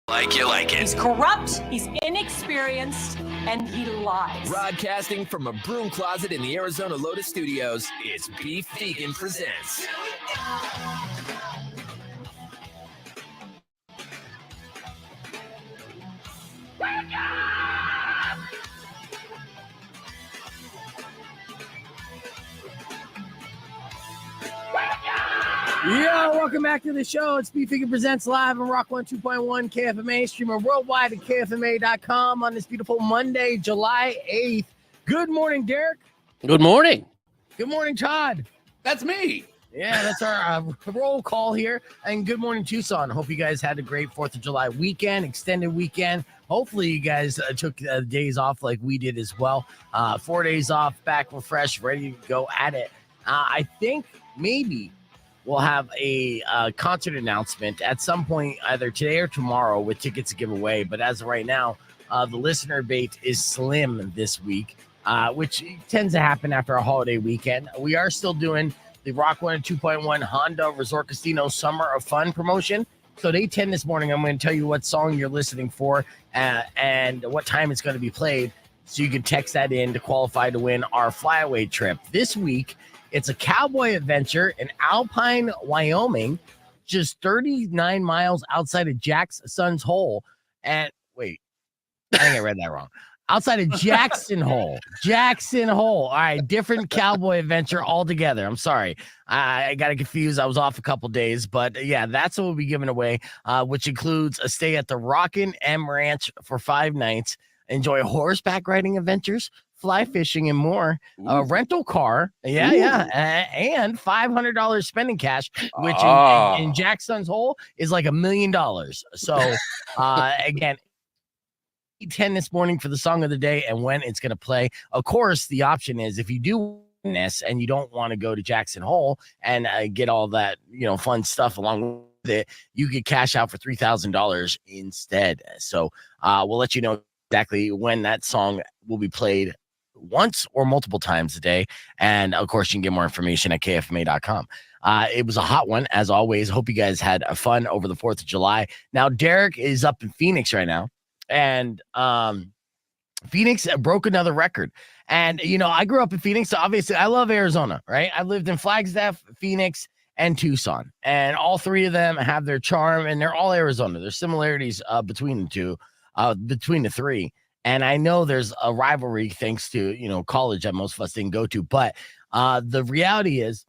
Like you like it. He's corrupt, he's inexperienced, and he lies. Broadcasting from a broom closet in the Arizona Lotus Studios, it's Beef Vegan Presents. Yo, welcome back to the show. It's Beef Vegan Presents live on Rock 102.1 KFMA, streaming worldwide at KFMA.com on this beautiful Monday, July 8th. Good morning, Derek. Good morning. Good morning, Todd. That's me. Yeah, that's our roll call here. And good morning, Tucson. Hope you guys had a great 4th of July weekend, extended weekend. Hopefully you guys took days off like we did as well. 4 days off, back refreshed, ready to go at it. I think maybe we'll have a concert announcement at some point, either today or tomorrow, with tickets to give away. But as of right now, the listener bait is slim this week, which tends to happen after a holiday weekend. We are still doing the Rock 102.1 Honda Resort Casino Summer of Fun promotion. So day 10 this morning, I'm going to tell you what song you're listening for and what time it's going to be played, so you can text that in to qualify to win our flyaway trip. This week, it's a cowboy adventure in Alpine, Wyoming, just 39 miles outside of Jackson's Hole. And wait, I think I read that wrong. Outside of Jackson Hole. Jackson Hole. All right, different cowboy adventure altogether. I'm sorry. I got confused. I was off a couple days. But yeah, that's what we'll be giving away, which includes a stay at the Rockin' M Ranch for 5 nights. Enjoy horseback riding adventures, fly fishing, and more. A rental car, and $500 spending cash, which in Jackson's Hole is like $1 million. So again, 10 this morning for the song of the day and when it's going to play. Of course, the option is if you do this and you don't want to go to Jackson Hole and get all that fun stuff along with it, you could cash out for $3,000 instead. So we'll let you know exactly when that song will be played, once or multiple times a day. And of course, you can get more information at kfma.com. It was a hot one, as always. Hope you guys had fun over the 4th of July. Now, Derek is up in Phoenix right now, and Phoenix broke another record. And, I grew up in Phoenix, so obviously I love Arizona, right? I've lived in Flagstaff, Phoenix, and Tucson, and all three of them have their charm, and they're all Arizona. There's similarities between the two, between the three. And I know there's a rivalry thanks to, college that most of us didn't go to. But the reality is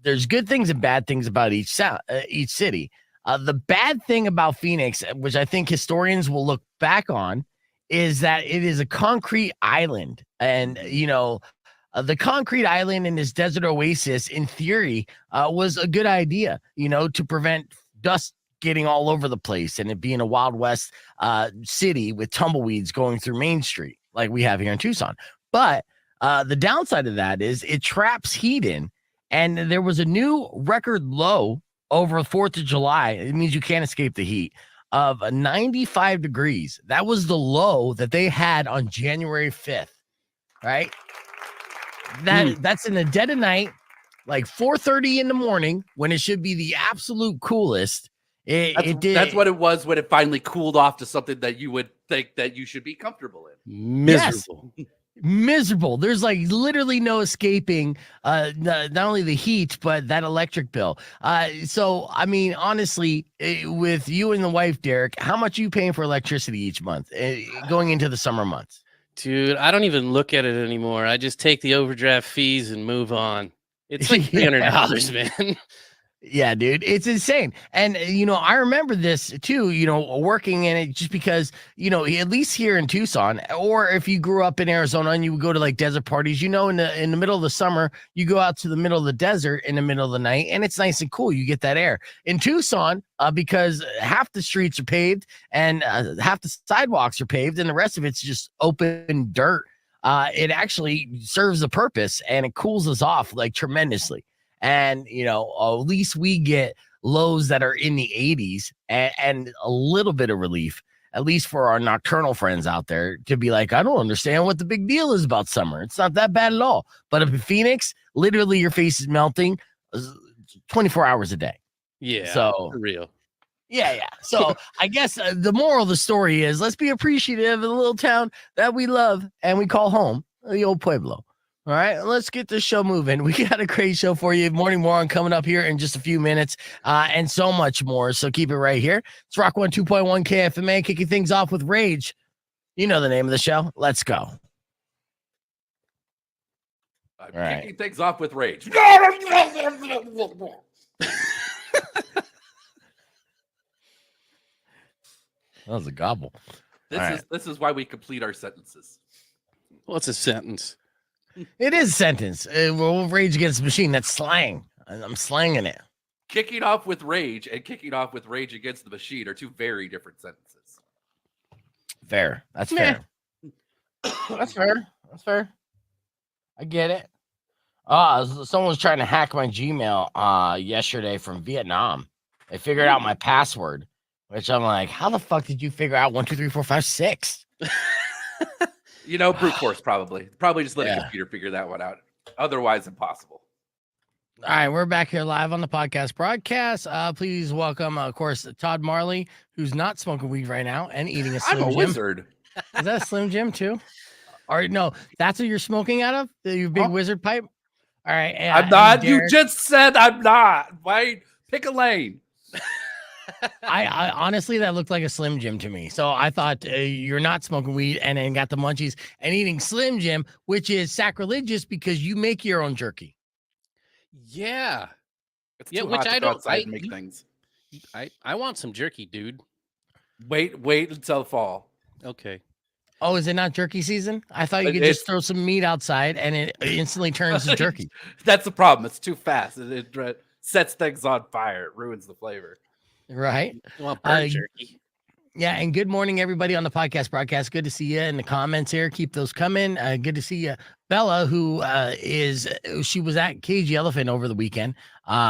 there's good things and bad things about each city. The bad thing about Phoenix, which I think historians will look back on, is that it is a concrete island. And, the concrete island in this desert oasis, in theory, was a good idea, to prevent dust getting all over the place and it being a Wild West city with tumbleweeds going through Main Street like we have here in Tucson. But the downside of that is it traps heat in, and there was a new record low over 4th of July. It means you can't escape the heat of 95 degrees. That was the low that they had on January 5th, right? That's in the dead of night, like 4:30 in the morning, when it should be the absolute coolest. It did. That's what it was when it finally cooled off to something that you would think that you should be comfortable in. Miserable. Yes. Miserable. There's like literally no escaping not only the heat, but that electric bill. So, I mean, honestly, with you and the wife, Derek, how much are you paying for electricity each month going into the summer months? Dude, I don't even look at it anymore. I just take the overdraft fees and move on. It's like $300, man. Yeah, dude, it's insane. And, I remember this too, working in it, just because, at least here in Tucson, or if you grew up in Arizona and you would go to like desert parties, in the middle of the summer, you go out to the middle of the desert in the middle of the night and it's nice and cool. You get that air in Tucson because half the streets are paved and half the sidewalks are paved and the rest of it's just open dirt. It actually serves a purpose and it cools us off like tremendously. And, at least we get lows that are in the 80s and a little bit of relief, at least for our nocturnal friends out there, to be like, I don't understand what the big deal is about summer. It's not that bad at all. But up in Phoenix, literally your face is melting 24 hours a day. Yeah, so for real. Yeah. So I guess the moral of the story is let's be appreciative of the little town that we love and we call home, the old Pueblo. All right, let's get this show moving. We got a great show for you. Morning Moron coming up here in just a few minutes and so much more. So keep it right here. It's Rock 102.1 KFMA, kicking things off with Rage. You know the name of the show. Let's go. Kicking things off with Rage. That was a gobble. This is why we complete our sentences. What's a sentence? It is a sentence. Well, Rage Against the Machine. That's slang. I'm slanging it. Kicking off with Rage and kicking off with Rage Against the Machine are two very different sentences. Fair. That's fair. That's fair. That's fair. I get it. Someone was trying to hack my Gmail yesterday from Vietnam. They figured out my password, which I'm like, how the fuck did you figure out 1, 2, 3, 4, 5, 6? You know, brute force probably just let a computer figure that one out. Otherwise, impossible. All right, we're back here live on the podcast broadcast. Please welcome, of course, Todd Marlie, who's not smoking weed right now and eating a Slim I'm a Jim. wizard. Is that a Slim Jim too? Or no, that's what you're smoking out of? Your big wizard pipe? All right. I'm not. You just said I'm not. Why? Pick a lane. I honestly, that looked like a Slim Jim to me. So I thought you're not smoking weed and then got the munchies and eating Slim Jim, which is sacrilegious because you make your own jerky. Yeah. It's too hot to go outside and make things. I want some jerky, dude. Wait until fall. Okay. Oh, is it not jerky season? I thought you could just throw some meat outside and it instantly turns to jerky. That's the problem. It's too fast. It sets things on fire. It ruins the flavor. Right. Well, jerky. Yeah, and good morning, everybody on the podcast broadcast. Good to see you in the comments here. Keep those coming. Good to see you, Bella, who she was at Cage Elephant over the weekend,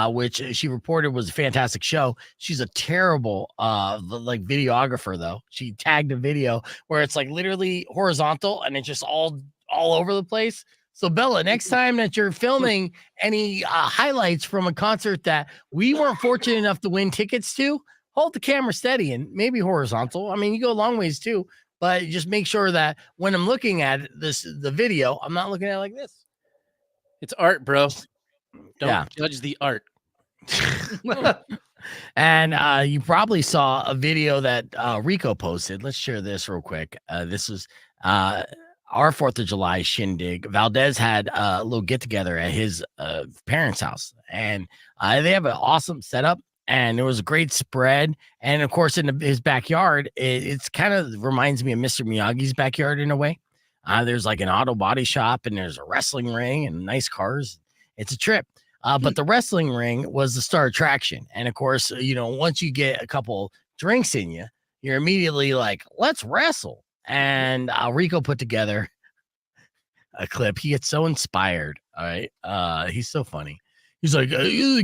which she reported was a fantastic show. She's a terrible like videographer, though. She tagged a video where it's like literally horizontal and it's just all over the place. So Bella, next time that you're filming any highlights from a concert that we weren't fortunate enough to win tickets to, hold the camera steady and maybe horizontal. I mean, you go a long ways too, but just make sure that when I'm looking at the video, I'm not looking at it like this. It's art, bro. Don't judge the art. And you probably saw a video that Rico posted. Let's share this real quick. This was our 4th of July shindig. Valdez had a little get together at his parents' house, and they have an awesome setup. And there was a great spread. And of course, in his backyard, it's kind of reminds me of Mr. Miyagi's backyard in a way. There's like an auto body shop and there's a wrestling ring and nice cars. It's a trip. But the wrestling ring was the star attraction. And of course, you know, once you get a couple drinks in you, you're immediately like, let's wrestle. And Rico put together a clip. He gets so inspired. All right. He's so funny. He's like, get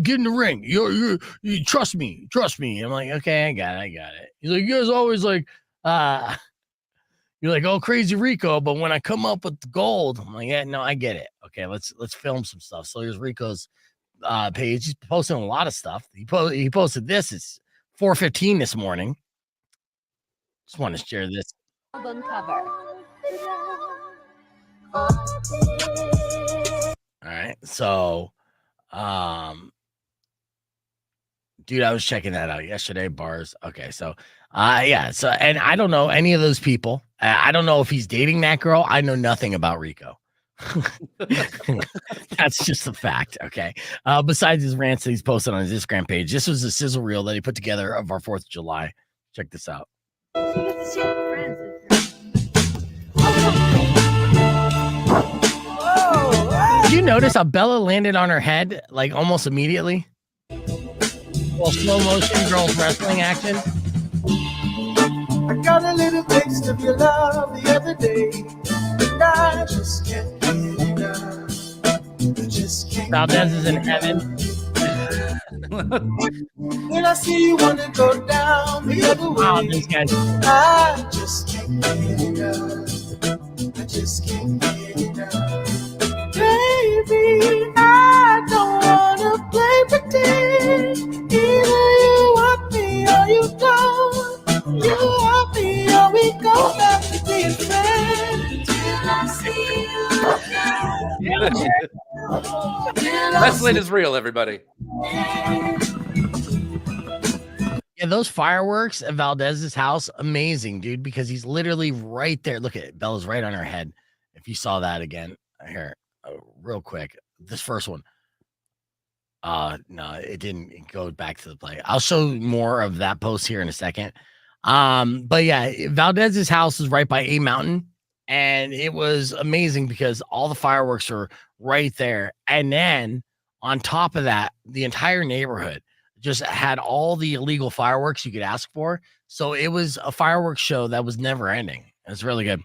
in the ring. You trust me. I'm like, okay, I got it. He's like, you guys always like, you're like, oh, crazy Rico. But when I come up with the gold, I'm like, yeah, no, I get it. Okay, let's film some stuff. So here's Rico's page. He's posting a lot of stuff. He posted this. It's 4:15 this morning. Just want to share this. Album cover. All right, so. Dude, I was checking that out yesterday. Bars. Okay, so so and I don't know any of those people. I don't know if he's dating that girl. I know nothing about Rico. That's just a fact. Okay. Besides his rants that he's posted on his Instagram page, this was a sizzle reel that he put together of our 4th of July. Check this out. Did you notice how Bella landed on her head like almost immediately? Well, slow motion girls wrestling action. I got a little taste of your love the other day, and I just can't get enough. I just can't. Valdez is in heaven. When I see you wanna go down the other way, Wow, these guys. I just can't get enough. I just can't get enough. Baby, I don't wanna play pretend. Either you want me or you Wrestling is real, everybody. Yeah, those fireworks at Valdez's house, amazing, dude, because he's literally right there. Look at it. Bella's right on her head. If you saw that again, here, real quick. This first one. No, it didn't go back to the play. I'll show more of that post here in a second. But yeah, Valdez's house is right by a mountain, and it was amazing because all the fireworks are right there. And then on top of that, the entire neighborhood just had all the illegal fireworks you could ask for. So it was a fireworks show that was never ending. It was really good.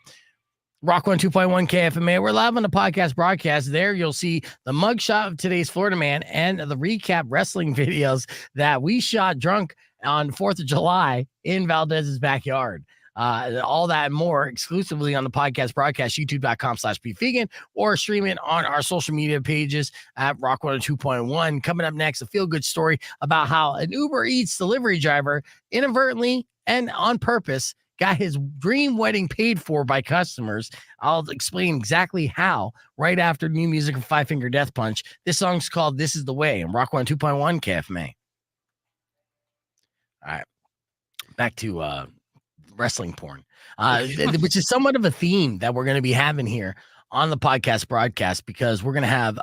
Rock 102.1 KFMA. We're live on the podcast broadcast. There you'll see the mugshot of today's Florida man and the recap wrestling videos that we shot drunk on 4th of July in Valdez's backyard. All that and more exclusively on the podcast broadcast, youtube.com/beefvegan, or stream it on our social media pages at Rock 102.1. Coming up next, a feel-good story about how an Uber Eats delivery driver inadvertently and on purpose got his dream wedding paid for by customers. I'll explain exactly how right after new music from Five Finger Death Punch. This song's called This Is the Way and Rock 102.1 KFMA. All right, back to wrestling porn, which is somewhat of a theme that we're going to be having here on the podcast broadcast, because we're going to have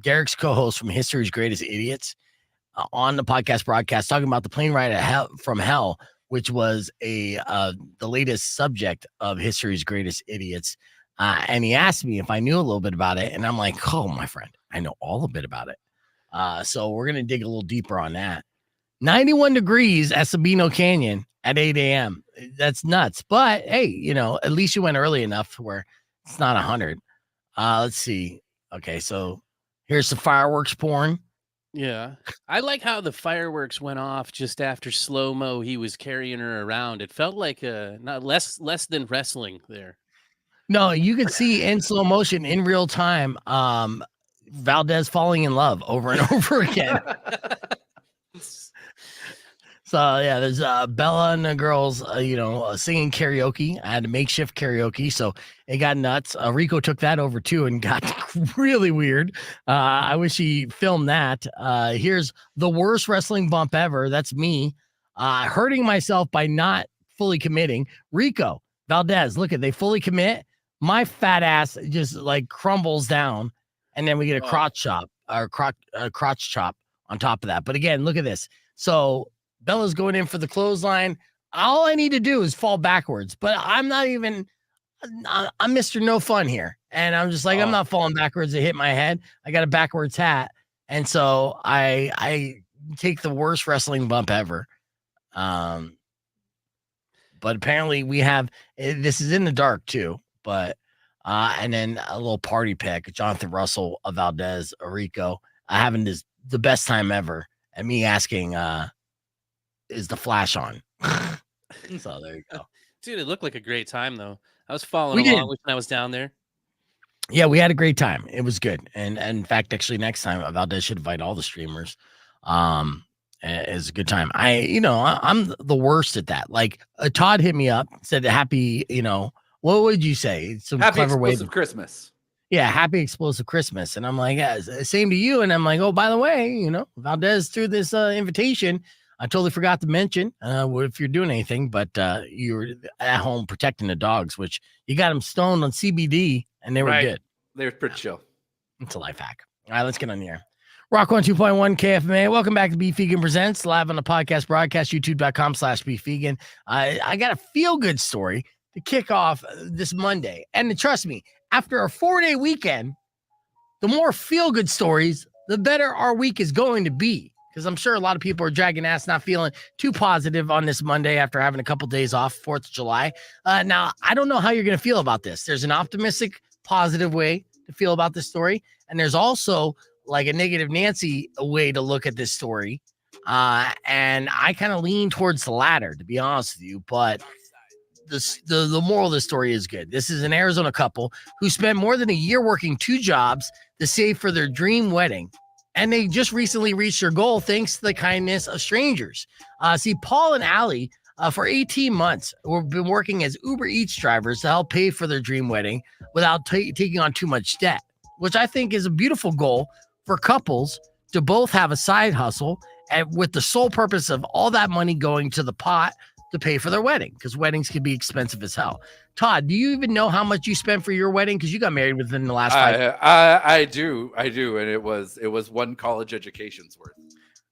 Derek's co-host from History's Greatest Idiots on the podcast broadcast talking about the plane ride from hell, which was the latest subject of History's Greatest Idiots. And he asked me if I knew a little bit about it. And I'm like, oh, my friend, I know all a bit about it. So we're going to dig a little deeper on that. 91 degrees at Sabino Canyon at 8 a.m. That's nuts. But hey, you know, at least you went early enough where it's not 100. Let's see. Okay, so here's some fireworks porn. Yeah. I like how the fireworks went off just after slow-mo. He was carrying her around. It felt like not less than wrestling there. No, you could see in slow motion in real time Valdez falling in love over and over again. So yeah, there's Bella and the girls, singing karaoke. I had a makeshift karaoke, so it got nuts. Rico took that over too and got really weird. I wish he filmed that. Here's the worst wrestling bump ever. That's me hurting myself by not fully committing. Rico, Valdez, look at, they fully commit. My fat ass just like crumbles down, and then we get a crotch chop on top of that. But again, look at this. So Bella's going in for the clothesline. All I need to do is fall backwards, but I'm Mr. No Fun here. And I'm just like, I'm not falling backwards to hit my head. I got a backwards hat. And so I take the worst wrestling bump ever. But apparently we have, this is in the dark too, but, and then a little party pick, Jonathan Russell, Valdez, Rico, having the best time ever. And me asking, is the flash on? So there you go. Dude, it looked like a great time though. I was following along when I was down there. Yeah, we had a great time. It was good. And in fact, actually next time Valdez should invite all the streamers. It's a good time. I'm the worst at that. Like Todd hit me up, said happy, what would you say? Some happy clever way of Christmas. Yeah, happy explosive Christmas. And I'm like, yeah, same to you. And I'm like, oh, by the way, Valdez threw this invitation. I totally forgot to mention if you're doing anything, but you're at home protecting the dogs, which you got them stoned on CBD, and they were good. They were pretty chill. It's a life hack. All right, let's get on the air. Rock 102.1 KFMA. Welcome back to Beef Vegan Presents, live on the podcast broadcast, youtube.com/beefvegan. I got a feel-good story to kick off this Monday. And trust me, after a 4-day weekend, the more feel-good stories, the better our week is going to be. Because I'm sure a lot of people are dragging ass, not feeling too positive on this Monday after having a couple days off, 4th of July. Now, I don't know how you're going to feel about this. There's an optimistic, positive way to feel about this story. And there's also like a negative Nancy way to look at this story. And I kind of lean towards the latter, to be honest with you. But the moral of the story is good. This is an Arizona couple who spent more than a year working 2 jobs to save for their dream wedding. And they just recently reached their goal thanks to the kindness of strangers. See, Paul and Allie, for 18 months, have been working as Uber Eats drivers to help pay for their dream wedding without taking on too much debt. which I think is a beautiful goal for couples to both have a side hustle and with the sole purpose of all that money going to the pot to pay for their wedding, because weddings can be expensive as hell. Todd, do you even know how much you spent for your wedding? Because you got married within the last 5 years. I do, and it was one college education's worth.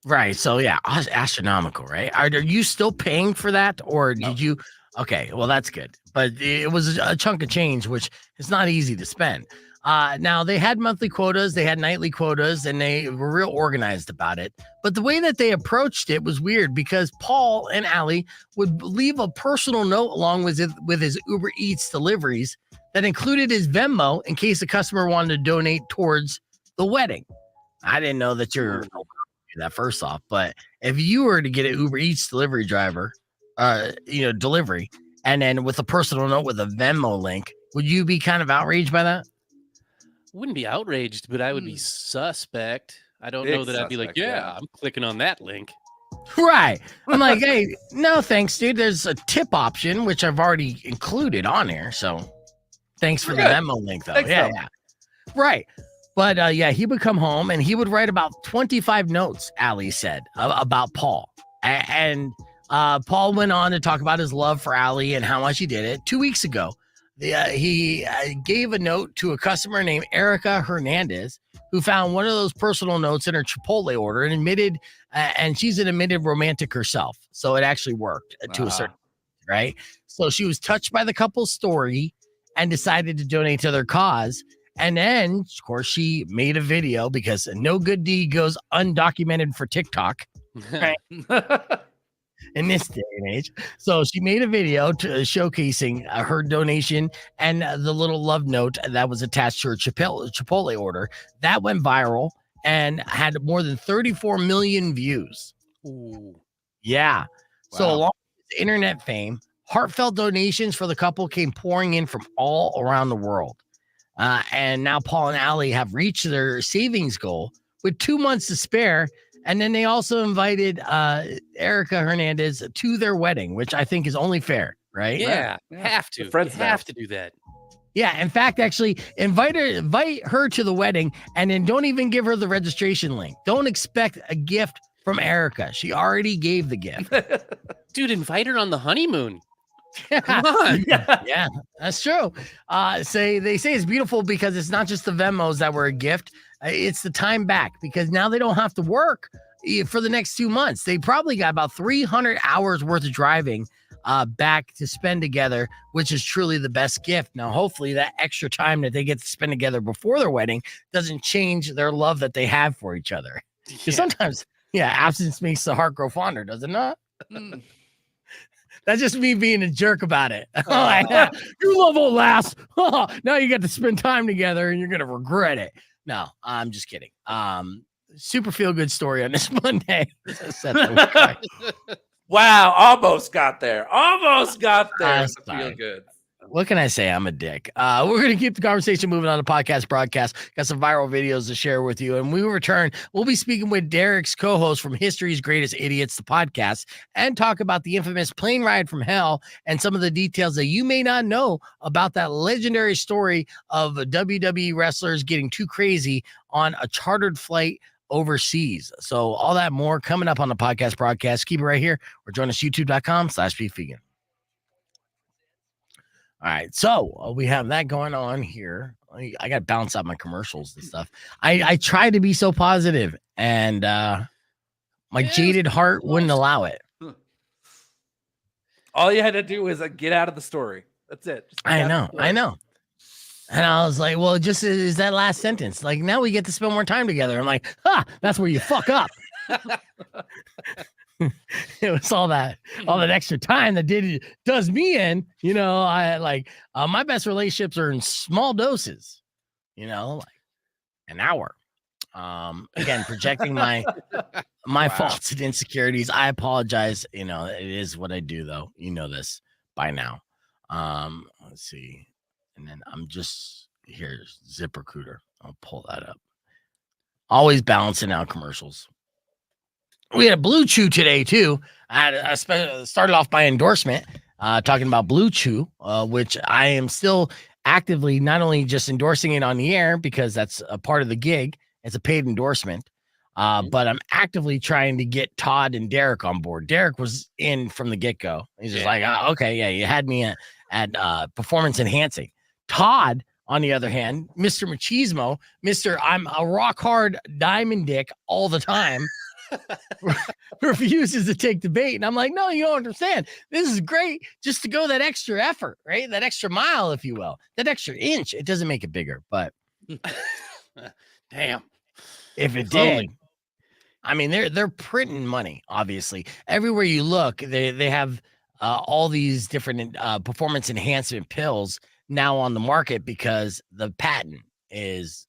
Right. So yeah, astronomical, right? Are you still paying for that, or did you? Okay, well that's good, but it was a chunk of change, which is not easy to spend. Now they had monthly quotas, they had nightly quotas, and they were real organized about it. But the way that they approached it was weird, because Paul and Allie would leave a personal note along with his Uber Eats deliveries that included his Venmo in case the customer wanted to donate towards the wedding. I didn't know that you're that first off, but if you were to get an Uber Eats delivery driver, delivery, and then with a personal note with a Venmo link, would you be kind of outraged by that? Wouldn't be outraged, but I would be suspect. I don't Big know that I'd be like, suspect, I'm clicking on that link. Right. I'm like, hey, no thanks, dude. There's a tip option, which I've already included on here. So thanks for the Venmo link, though. Thanks, yeah. Right. But he would come home and he would write about 25 notes, Allie said, about Paul. And Paul went on to talk about his love for Allie and how much he did it. 2 weeks ago, he gave a note to a customer named Erica Hernandez, who found one of those personal notes in her Chipotle order and admitted, and she's an admitted romantic herself. So it actually worked to a certain, right? So she was touched by the couple's story and decided to donate to their cause. And then, of course, she made a video, because no good deed goes undocumented for TikTok, right? In this day and age. So she made a video showcasing her donation and the little love note that was attached to her Chipotle order. That went viral and had more than 34 million views. Ooh. Yeah. Wow. So along with internet fame, heartfelt donations for the couple came pouring in from all around the world. And now Paul and Allie have reached their savings goal with 2 months to spare. And then they also invited Erica Hernandez to their wedding, which I think is only fair, right? Yeah. Have to. You have to do that. Yeah. In fact, actually invite her to the wedding, and then don't even give her the registration link. Don't expect a gift from Erica. She already gave the gift. Dude, invite her on the honeymoon. Come on. Yeah, that's true. They say it's beautiful because it's not just the Venmos that were a gift. It's the time back, because now they don't have to work for the next 2 months. They probably got about 300 hours worth of driving back to spend together, which is truly the best gift. Now, hopefully that extra time that they get to spend together before their wedding doesn't change their love that they have for each other. Because sometimes, absence makes the heart grow fonder, does it not? That's just me being a jerk about it. Your love won't last. Now you get to spend time together and you're going to regret it. No, I'm just kidding. Super feel good story on this Monday. Wow, almost got there. Feel good. What can I say? I'm a dick. We're going to keep the conversation moving on the podcast broadcast. Got some viral videos to share with you. And when we return, we'll be speaking with Derek's co-host from History's Greatest Idiots, the podcast, and talk about the infamous plane ride from hell and some of the details that you may not know about that legendary story of WWE wrestlers getting too crazy on a chartered flight overseas. So all that more coming up on the podcast broadcast. Keep it right here or join us youtube.com/beefvegan. All right, so we have that going on here. I got to balance out my commercials and stuff. I try to be so positive, and my jaded heart wouldn't allow it. All you had to do was get out of the story. That's it. I know. And I was like, well, just is that last sentence. Like, now we get to spend more time together. I'm like, that's where you fuck up. It was all that extra time that does me in, I like my best relationships are in small doses, like an hour. Again, projecting my faults and insecurities. I apologize. It is what I do, though. You know this by now. Let's see. And then I'm just here, ZipRecruiter. I'll pull that up. Always balancing out commercials. We had a Blue Chew today, too. I started off by endorsement, talking about Blue Chew, which I am still actively not only just endorsing it on the air because that's a part of the gig, it's a paid endorsement. But I'm actively trying to get Todd and Derek on board. Derek was in from the get-go. He's just like, oh, okay, yeah, you had me at performance enhancing. Todd, on the other hand, Mr. Machismo, I'm a rock hard diamond dick all the time, refuses to take the bait. And I'm like, no, you don't understand. This is great just to go that extra effort, right? That extra mile, if you will, that extra inch. It doesn't make it bigger, but damn, if it did. I mean, they're printing money, obviously. Everywhere you look, they have all these different performance enhancement pills now on the market because the patent is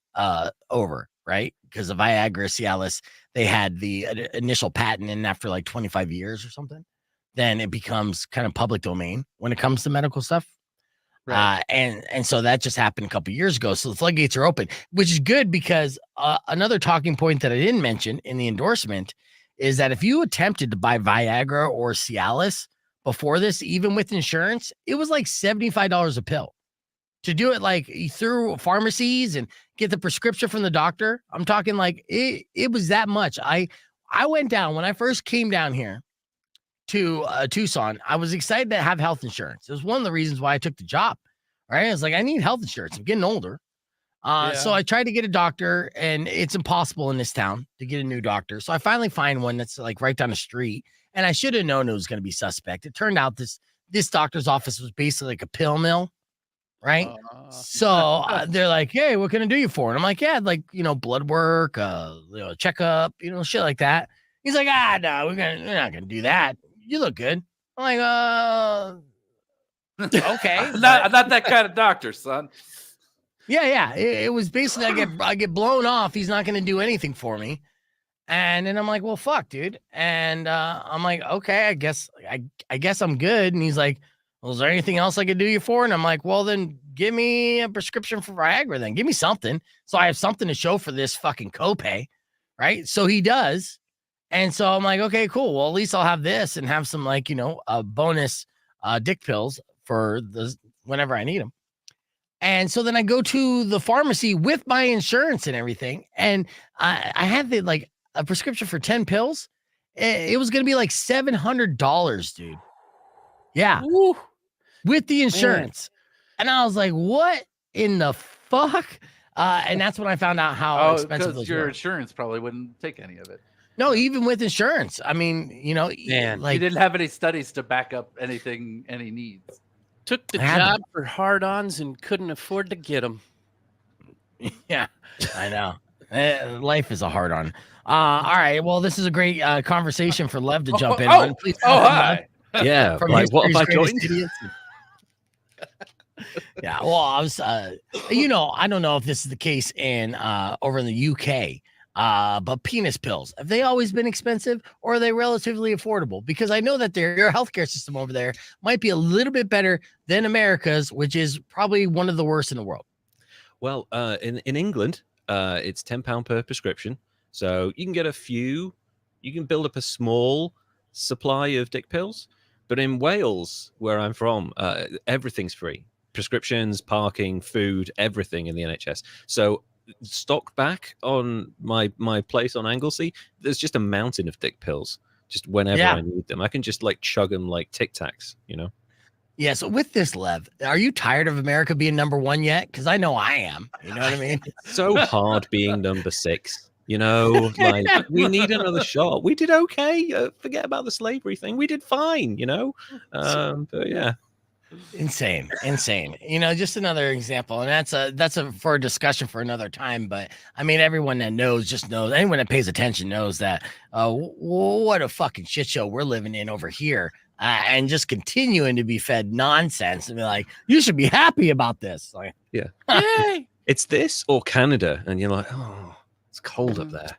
over, right? Because of Viagra, Cialis, they had the initial patent, and after like 25 years or something, then it becomes kind of public domain when it comes to medical stuff. Right. And so that just happened a couple years ago. So the floodgates are open, which is good because another talking point that I didn't mention in the endorsement is that if you attempted to buy Viagra or Cialis before this, even with insurance, it was like $75 a pill. To do it like through pharmacies and get the prescription from the doctor, I'm talking like it was that much. I went down when I first came down here to Tucson. I was excited to have health insurance. It was one of the reasons why I took the job, right? I was like, I need health insurance. I'm getting older. So I tried to get a doctor, and it's impossible in this town to get a new doctor. So I finally find one that's like right down the street, and I should have known it was going to be suspect. It turned out this doctor's office was basically like a pill mill, right? So they're like, hey, what can I do you for? And I'm like, yeah, like, blood work, checkup, shit like that. He's like, no, we're not going to do that. You look good. I'm like, okay. I'm not that kind of doctor, son. Yeah. It was basically I get blown off. He's not going to do anything for me. And then I'm like, well, fuck, dude. And I'm like, okay, I guess I'm good. And he's like, well, is there anything else I could do you for? And I'm like, well, then give me a prescription for Viagra. Then give me something, so I have something to show for this fucking copay, right? So he does. And so I'm like, okay, cool. Well, at least I'll have this and have some bonus dick pills for whenever I need them. And so then I go to the pharmacy with my insurance and everything. And I had a prescription for 10 pills. It was going to be like $700, dude. Yeah. Woo. With the insurance. Man. And I was like, what in the fuck? And that's when I found out how expensive those your were. Insurance probably wouldn't take any of it. No, even with insurance. I mean, man, he didn't have any studies to back up anything, any needs. Took the job for hard-ons and couldn't afford to get them. Yeah, I know. Life is a hard-on. All right. Well, this is a great conversation for Lev to jump in on. Please. Hi. Yeah. Like, what have I joined? Yeah. Well, I was, I don't know if this is the case in over in the UK. But penis pills, have they always been expensive, or are they relatively affordable? Because I know that your healthcare system over there might be a little bit better than America's, which is probably one of the worst in the world. Well, in England, it's £10 per prescription. So you can get you can build up a small supply of dick pills. But in Wales, where I'm from, everything's free. Prescriptions, parking, food, everything in the NHS. So stock back on my place on Anglesey, there's just a mountain of dick pills just whenever I need them. I can just chug them like Tic Tacs, Yeah. So with this, Lev, are you tired of America being number one yet? Because I know I am. You know what I mean? So hard being number 6. We need another shot. We did okay. Forget about the slavery thing. We did fine. But yeah. Insane. Just another example, and that's for a discussion for another time. But I mean, everyone that knows anyone that pays attention knows that what a fucking shit show we're living in over here, and just continuing to be fed nonsense and be like, you should be happy about this. Like, yeah, it's this or Canada, and you're like, oh, it's cold up there.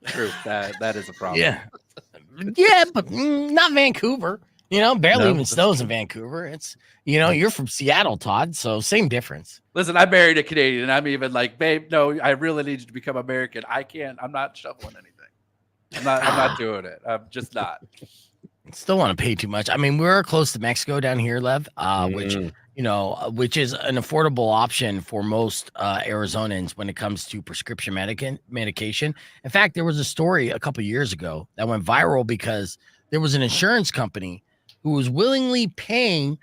True, that is a problem. Yeah, but not Vancouver. Barely even snows in Vancouver. It's, you're from Seattle, Todd, so same difference. Listen, I married a Canadian, and I'm even like, babe, no, I really need you to become American. I'm not shoveling anything. I'm not doing it. I'm just not. Still want to pay too much. I mean, we're close to Mexico down here, Lev, which which is an affordable option for most Arizonans when it comes to prescription medication. In fact, there was a story a couple years ago that went viral because there was an insurance company who was willingly paying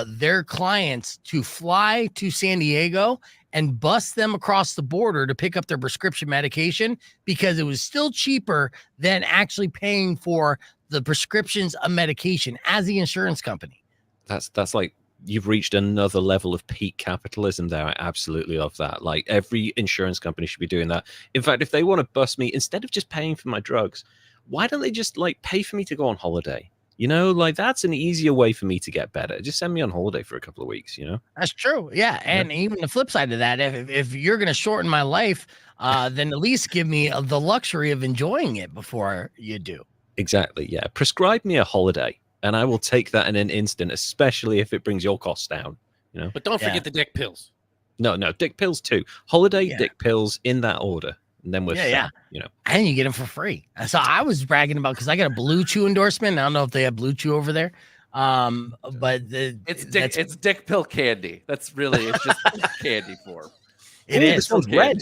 their clients to fly to San Diego and bus them across the border to pick up their prescription medication because it was still cheaper than actually paying for the prescriptions of medication as the insurance company. That's like, you've reached another level of peak capitalism there. I absolutely love that. Like, every insurance company should be doing that. In fact, if they want to bust me, instead of just paying for my drugs, why don't they just like pay for me to go on holiday? Like, that's an easier way for me to get better. Just send me on holiday for a couple of weeks, That's true. Yeah. And even the flip side of that, if you're going to shorten my life, then at least give me the luxury of enjoying it before you do. Exactly. Yeah. Prescribe me a holiday and I will take that in an instant, especially if it brings your costs down, But don't forget the dick pills. No, dick pills too. Holiday, dick pills in that order. And then we're set, And you get them for free. So I was bragging about, because I got a Blue Chew endorsement. I don't know if they have Blue Chew over there. But it's dick pill candy. That's really, it's just candy for. It is. This one's red.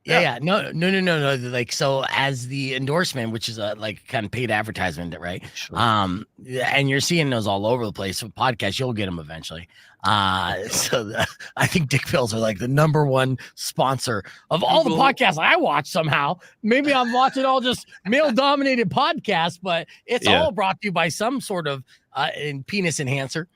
Yeah. No. Like, so as the endorsement, which is a like kind of paid advertisement, right? Sure. And you're seeing those all over the place. So podcasts, you'll get them eventually. I think dick pills are like the number one sponsor of all the podcasts I watch somehow. Maybe I'm watching all just male dominated podcasts, but it's all brought to you by some sort of penis enhancer.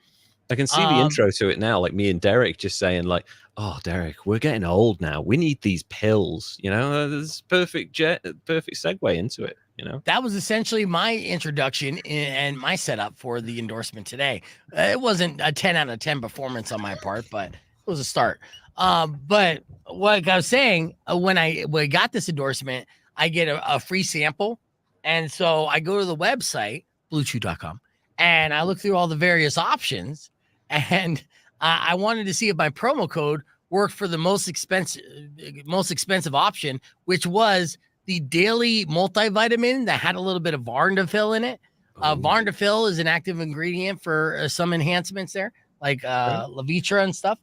I can see the intro to it now, like me and Derek just saying like, oh, Derek, we're getting old now. We need these pills, There's perfect segue into it, That was essentially my introduction and my setup for the endorsement today. It wasn't a 10 out of 10 performance on my part, but it was a start. But what I was saying, when I got this endorsement, I get a free sample. And so I go to the website, bluechew.com, and I look through all the various options. And I wanted to see if my promo code worked for the most expensive option, which was the daily multivitamin that had a little bit of Varndafil in it. Varndafil is an active ingredient for some enhancements there, like Levitra and stuff,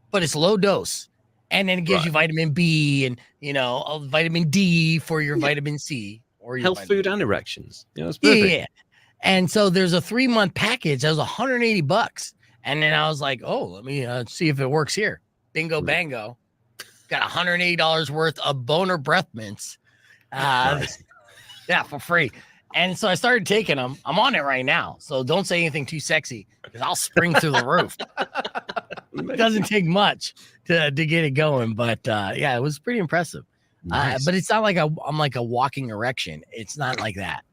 but it's low dose. And then it gives you vitamin B and, vitamin D for your vitamin C or your health food and erections. It's perfect. Yeah. And so there's a 3-month package that was $180. And then I was like, oh, let me see if it works here. Bingo, bango. Got $180 worth of boner breath mints. Nice. Yeah, for free. And so I started taking them. I'm on it right now. So don't say anything too sexy because I'll spring through the roof. It doesn't take much to get it going. But yeah, it was pretty impressive. Nice. But it's not like I'm like a walking erection. It's not like that.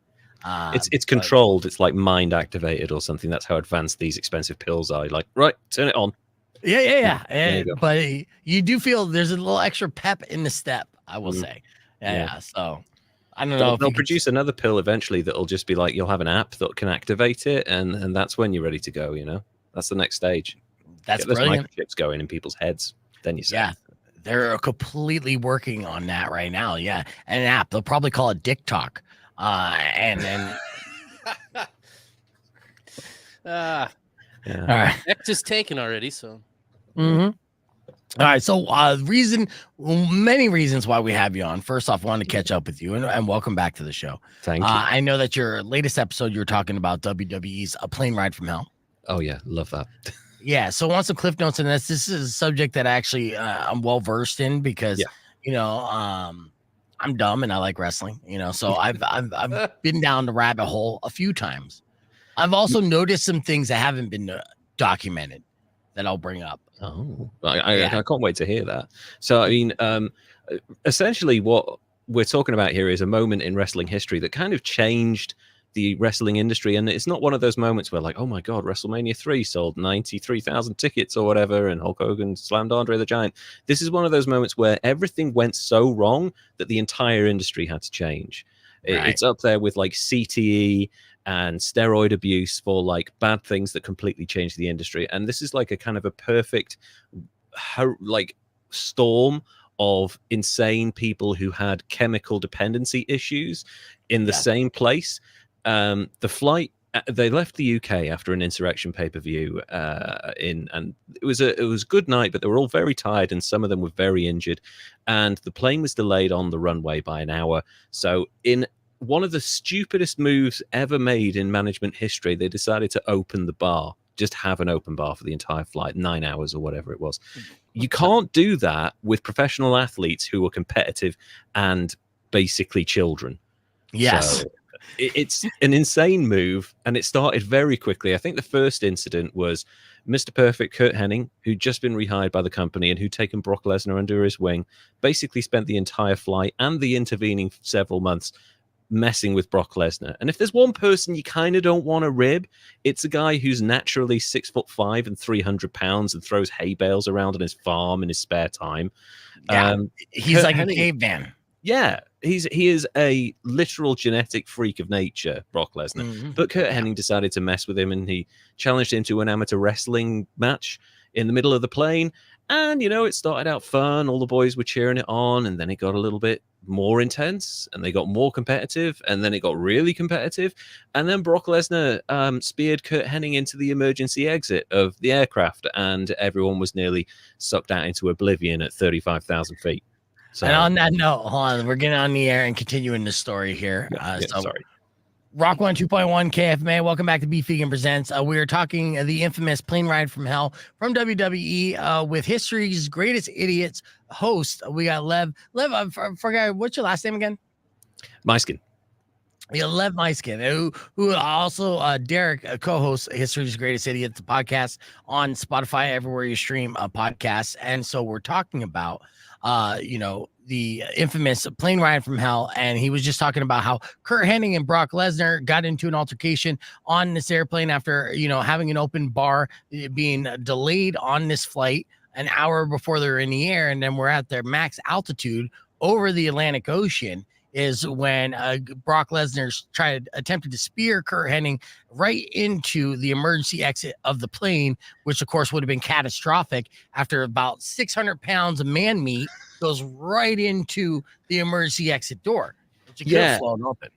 It's controlled. It's like mind activated or something. That's how advanced these expensive pills are. Like, right, turn it on. Yeah. But you do feel there's a little extra pep in the step, I will say. Yeah. So I don't know. They'll produce another pill eventually that'll just be like, you'll have an app that can activate it. And that's when you're ready to go. That's the next stage. That's Get those brilliant. microchips going in people's heads. Then you say, yeah, they're completely working on that right now. Yeah. And an app, they'll probably call it Dick Talk. And then all right, X is taken already, so all right, so many reasons why we have you on. First off, I wanted to catch up with you and welcome back to the show. Thank you. I know that your latest episode you were talking about WWE's A Plane Ride from Hell. Oh yeah, love that. Yeah, so I want some cliff notes on this. This is a subject that actually I'm well versed in because I'm dumb and I like wrestling, so I've been down the rabbit hole a few times. I've also noticed some things that haven't been documented that I'll bring up. Oh, I can't wait to hear that. So, I mean, essentially what we're talking about here is a moment in wrestling history that kind of changed the wrestling industry. And it's not one of those moments where like, oh my God, WrestleMania 3 sold 93,000 tickets or whatever, and Hulk Hogan slammed Andre the Giant. This is one of those moments where everything went so wrong that the entire industry had to change. Right. It's up there with like CTE and steroid abuse for like bad things that completely changed the industry. And this is like a kind of a perfect like storm of insane people who had chemical dependency issues in the same place. The flight they left the UK after an Insurrection pay-per-view and it was a good night, but they were all very tired and some of them were very injured, and the plane was delayed on the runway by an hour. So in one of the stupidest moves ever made in management history, they decided to open the bar, just have an open bar for the entire flight, 9 hours or whatever it was. You can't do that with professional athletes who are competitive and basically children. Yes. So it's an insane move, and it started very quickly. I think the first incident was Mr. Perfect Kurt Hennig, who'd just been rehired by the company and who'd taken Brock Lesnar under his wing, basically spent the entire flight and the intervening several months messing with Brock Lesnar. And if there's one person you kind of don't want to rib, it's a guy who's naturally 6'5" and 300 pounds and throws hay bales around on his farm in his spare time. Yeah, he's Kurt like Hennig, a caveman. Yeah, he is a literal genetic freak of nature, Brock Lesnar. Mm-hmm. But Kurt Hennig decided to mess with him, and he challenged him to an amateur wrestling match in the middle of the plane. And, you know, it started out fun. All the boys were cheering it on, and then it got a little bit more intense, and they got more competitive, and then it got really competitive. And then Brock Lesnar speared Kurt Hennig into the emergency exit of the aircraft, and everyone was nearly sucked out into oblivion at 35,000 feet. So, And on that note, hold on, we're getting on the air and continuing the story here. Sorry. Rock 102.1 KFMA. Welcome back to Beef Vegan Presents. We are talking the infamous Plane Ride from Hell from WWE with history's greatest idiots host. We got Lev. Lev, I forgot, what's your last name again? Myskin. Yeah, Lev Myskin, who also Derek co-hosts History's Greatest Idiots podcast on Spotify, everywhere you stream podcasts. And so we're talking about the infamous Plane Ride from Hell, and he was just talking about how Kurt Hennig and Brock Lesnar got into an altercation on this airplane after having an open bar, being delayed on this flight an hour before they're in the air, and then we're at their max altitude over the Atlantic Ocean. Is when Brock Lesnar attempted to spear Kurt Hennig right into the emergency exit of the plane, which of course would have been catastrophic after about 600 pounds of man meat goes right into the emergency exit door, which could have flown open.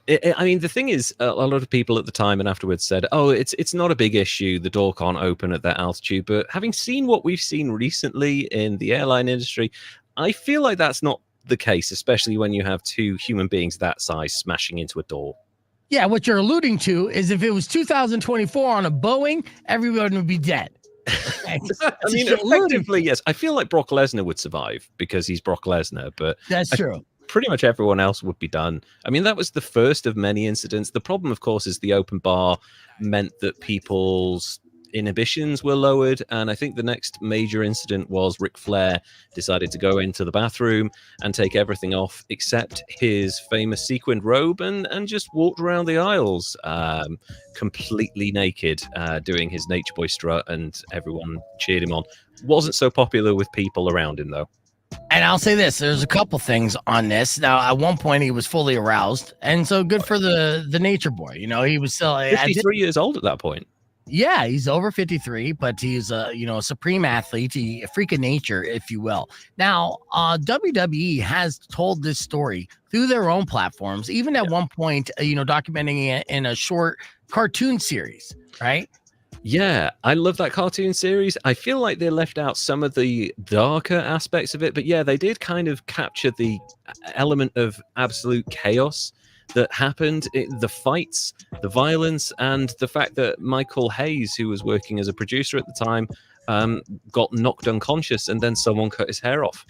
I mean, the thing is, a lot of people at the time and afterwards said, "Oh, it's not a big issue. The door can't open at that altitude." But having seen what we've seen recently in the airline industry, I feel like that's not the case, especially when you have two human beings that size smashing into a door. Yeah, what you're alluding to is if it was 2024 on a Boeing, everyone would be dead. I mean, effectively, yes. I feel like Brock Lesnar would survive because he's Brock Lesnar, but that's true. Pretty much everyone else would be done. I mean, that was the first of many incidents. The problem, of course, is the open bar meant that people's inhibitions were lowered, and I think the next major incident was Ric Flair decided to go into the bathroom and take everything off except his famous sequined robe and just walked around the aisles completely naked, doing his Nature Boy strut, and everyone cheered him on. Wasn't so popular with people around him, though. And I'll say this, there's a couple things on this. Now, at one point, he was fully aroused, and so good for the Nature Boy. He was still 53 years old at that point. Yeah, he's over 53, but he's a supreme athlete, a freak of nature, if you will. Now, WWE has told this story through their own platforms, even at one point, documenting it in a short cartoon series, right? Yeah, I love that cartoon series. I feel like they left out some of the darker aspects of it, but yeah, they did kind of capture the element of absolute chaos that happened, the fights, the violence, and the fact that Michael Hayes, who was working as a producer at the time, got knocked unconscious, and then someone cut his hair off.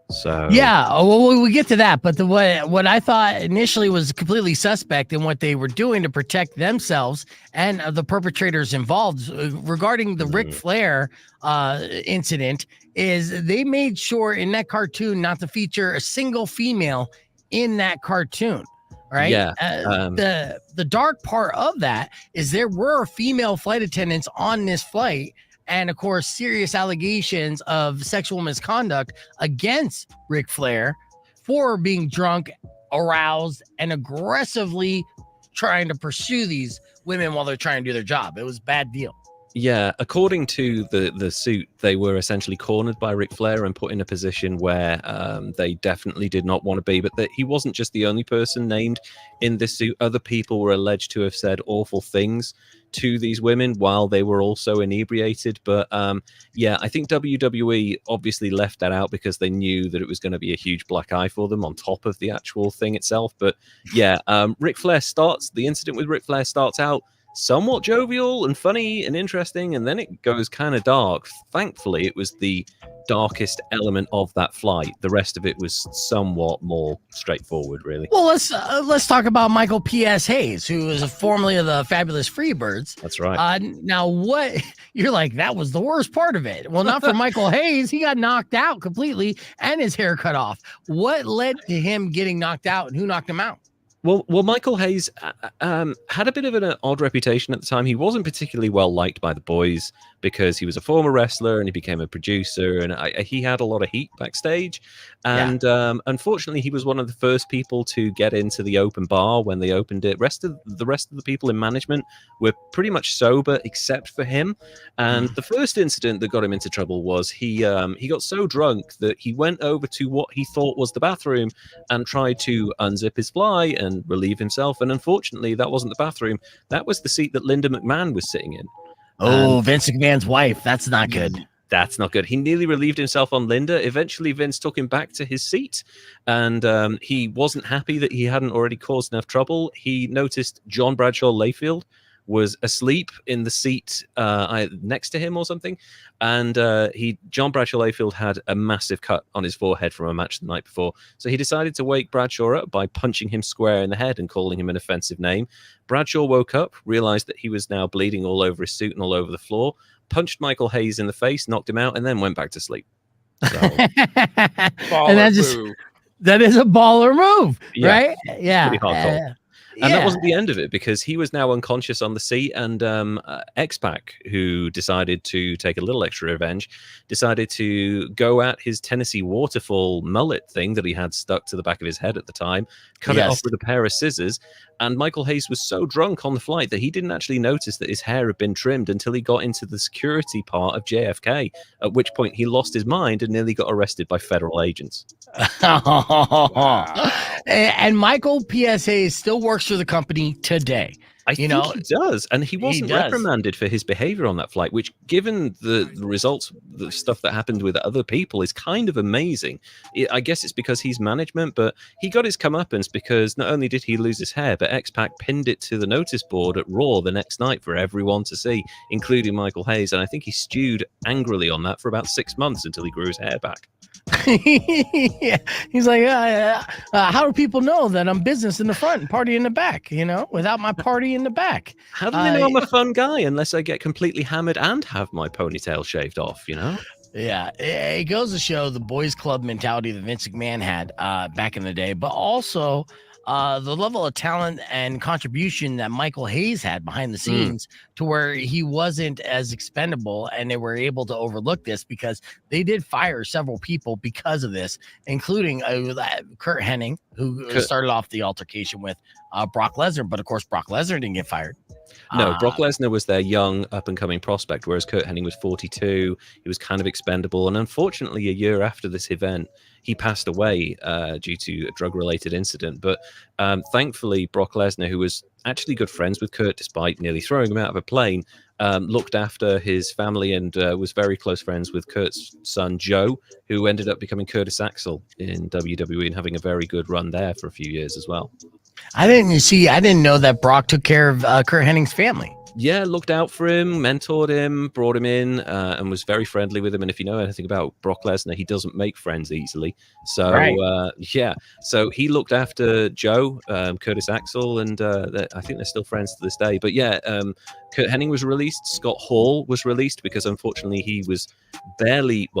So yeah, well, we get to that, but what I thought initially was completely suspect in what they were doing to protect themselves and the perpetrators involved regarding the Ric Flair incident is they made sure in that cartoon not to feature a single female in that cartoon. Right. Yeah. The dark part of that is there were female flight attendants on this flight, and of course, serious allegations of sexual misconduct against Ric Flair for being drunk, aroused, and aggressively trying to pursue these women while they're trying to do their job. It was a bad deal. Yeah, according to the suit, they were essentially cornered by Ric Flair and put in a position where they definitely did not want to be. But that he wasn't just the only person named in this suit. Other people were alleged to have said awful things to these women while they were also inebriated. But yeah, I think WWE obviously left that out because they knew that it was going to be a huge black eye for them on top of the actual thing itself. But yeah, the incident with Ric Flair starts out somewhat jovial and funny and interesting, and then it goes kind of dark. Thankfully, it was the darkest element of that flight. The rest of it was somewhat more straightforward, really. Well, let's talk about Michael P.S. Hayes, who is formerly of the Fabulous Freebirds. That's right. Now, what you're like, that was the worst part of it. Well, not for Michael Hayes. He got knocked out completely and his hair cut off. What led to him getting knocked out, and who knocked him out? Well, Michael Hayes had a bit of an odd reputation at the time. He wasn't particularly well liked by the boys because he was a former wrestler and he became a producer, and he had a lot of heat backstage. And unfortunately, he was one of the first people to get into the open bar when they opened it. The rest of the people in management were pretty much sober except for him. And the first incident that got him into trouble was he got so drunk that he went over to what he thought was the bathroom and tried to unzip his fly and relieve himself. And unfortunately, that wasn't the bathroom. That was the seat that Linda McMahon was sitting in. Oh, Vince McMahon's wife. That's not good. That's not good. He nearly relieved himself on Linda. Eventually, Vince took him back to his seat, and he wasn't happy that he hadn't already caused enough trouble. He noticed John Bradshaw Layfield was asleep in the seat next to him or something, and John Bradshaw Layfield had a massive cut on his forehead from a match the night before, so he decided to wake Bradshaw up by punching him square in the head and calling him an offensive name. Bradshaw woke up, realized that he was now bleeding all over his suit and all over the floor, punched Michael Hayes in the face, knocked him out, and then went back to sleep. So, and that is a baller move, right? Yeah. Pretty hardcore. And that wasn't the end of it, because he was now unconscious on the seat, and X-Pac, who decided to take a little extra revenge, decided to go at his Tennessee waterfall mullet thing that he had stuck to the back of his head at the time, cut it off with a pair of scissors. And Michael Hayes was so drunk on the flight that he didn't actually notice that his hair had been trimmed until he got into the security part of JFK, at which point he lost his mind and nearly got arrested by federal agents. Wow. And Michael P.S. Hayes still works for the company today. I think he does, and he wasn't reprimanded for his behavior on that flight, which, given the results, the stuff that happened with other people, is kind of amazing. I guess it's because he's management, but he got his comeuppance because not only did he lose his hair, but X-Pac pinned it to the notice board at Raw the next night for everyone to see, including Michael Hayes, and I think he stewed angrily on that for about 6 months until he grew his hair back. Yeah. He's like, how do people know that I'm business in the front and party in the back, without my party in the back? How do they know I'm a fun guy unless I get completely hammered and have my ponytail shaved off, Yeah, it goes to show the boys club mentality that Vince McMahon had back in the day, but also the level of talent and contribution that Michael Hayes had behind the scenes to where he wasn't as expendable, and they were able to overlook this because they did fire several people because of this, including Kurt Hennig, who started off the altercation with Brock Lesnar. But of course, Brock Lesnar didn't get fired. No, Brock Lesnar was their young up-and-coming prospect, whereas Kurt Hennig was 42. He was kind of expendable, and unfortunately, a year after this event, he passed away due to a drug-related incident. But thankfully, Brock Lesnar, who was actually good friends with Kurt despite nearly throwing him out of a plane, looked after his family and was very close friends with Kurt's son, Joe, who ended up becoming Curtis Axel in WWE and having a very good run there for a few years as well. I didn't know that Brock took care of Kurt Hennig's family. Yeah, looked out for him, mentored him, brought him in, and was very friendly with him. And if you know anything about Brock Lesnar, he doesn't make friends easily. So, so he looked after Joe, Curtis Axel, and I think they're still friends to this day. But yeah, Kurt Hennig was released. Scott Hall was released because unfortunately he was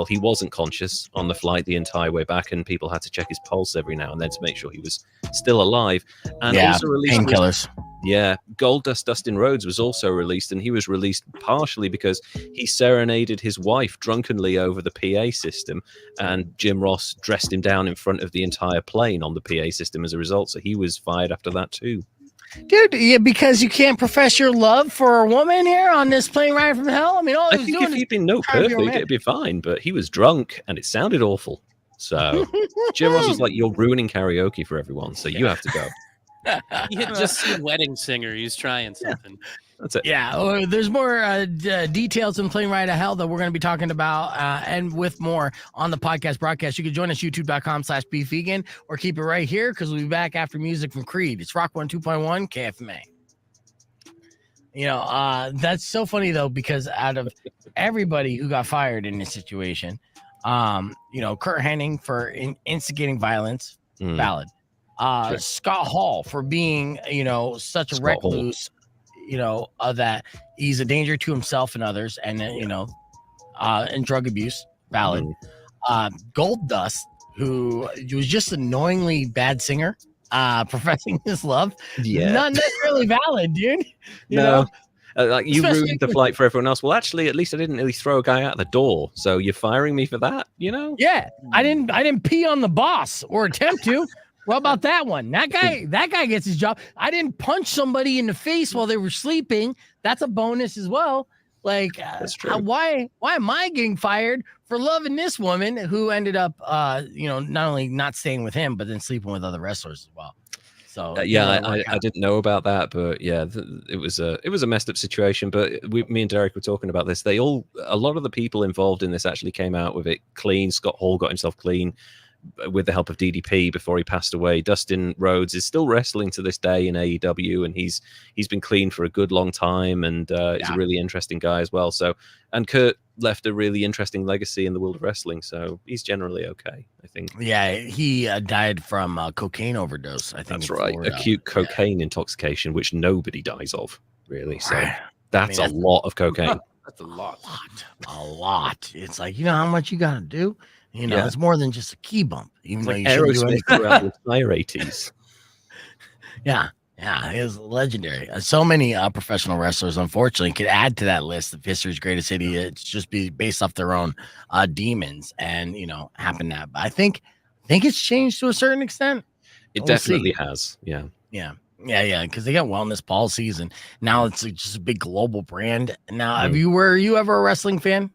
he wasn't conscious on the flight the entire way back, and people had to check his pulse every now and then to make sure he was still alive. And also released painkillers. Yeah, Goldust Dustin Rhodes was also released, and he was released partially because he serenaded his wife drunkenly over the PA system, and Jim Ross dressed him down in front of the entire plane on the PA system as a result, so he was fired after that too. Dude, yeah, because you can't profess your love for a woman here on this plane ride from hell. I mean, all I he was think doing if is he'd been trying to be perfect, romantic. it'd be fine. But he was drunk, and it sounded awful. So Jim Ross was like, "You're ruining karaoke for everyone, so you have to go." You had just seen Wedding Singer. He was trying something. That's it. Yeah, there's more details in Plane Ride to Hell that we're going to be talking about and with more on the podcast broadcast. You can join us, youtube.com/beefvegan, or keep it right here because we'll be back after music from Creed. It's Rock 102.1 KFMA. You know, that's so funny, though, because out of everybody who got fired in this situation, you know, Kurt Hennig for instigating violence, valid. Sure. Scott Hall for being, you know, such a Scott Hall. recluse, you know, that he's a danger to himself and others, and you know, and drug abuse, valid. Gold Dust, who was just annoyingly bad singer, professing his love, not necessarily valid, dude. You know? Like you Especially ruined the flight for everyone else. Well, actually, at least I didn't really throw a guy out the door. So you're firing me for that, you know? Yeah, I didn't pee on the boss or attempt to. What about that one? That guy gets his job. I didn't punch somebody in the face while they were sleeping. That's a bonus as well. Like, That's true. Why am I getting fired for loving this woman who ended up, you know, not only not staying with him, but then sleeping with other wrestlers as well. So I didn't know about that, but yeah, it was a messed up situation. But me and Derek were talking about this. A lot of the people involved in this actually came out with it clean. Scott Hall got himself clean with the help of DDP before he passed away. Dustin Rhodes is still wrestling to this day in AEW, and he's been clean for a good long time, and he's a really interesting guy as well. So, and Kurt left a really interesting legacy in the world of wrestling, so he's generally okay, I think. Yeah, he died from cocaine overdose, I think. That's right. Florida. Acute cocaine intoxication, which nobody dies of, really. So that's a lot of cocaine. That's a lot. A lot. It's like, you know how much you got to do? You know, it's more than just a key bump, even though you shouldn't do anything. Throughout the entire 80s. Yeah, it was legendary. So many professional wrestlers, unfortunately, could add to that list of history's greatest idiots, just be based off their own demons, and you know, happen that. But I think it's changed to a certain extent. It definitely has. Yeah, because they got wellness policies, and now it's just a big global brand. Now, were you ever a wrestling fan?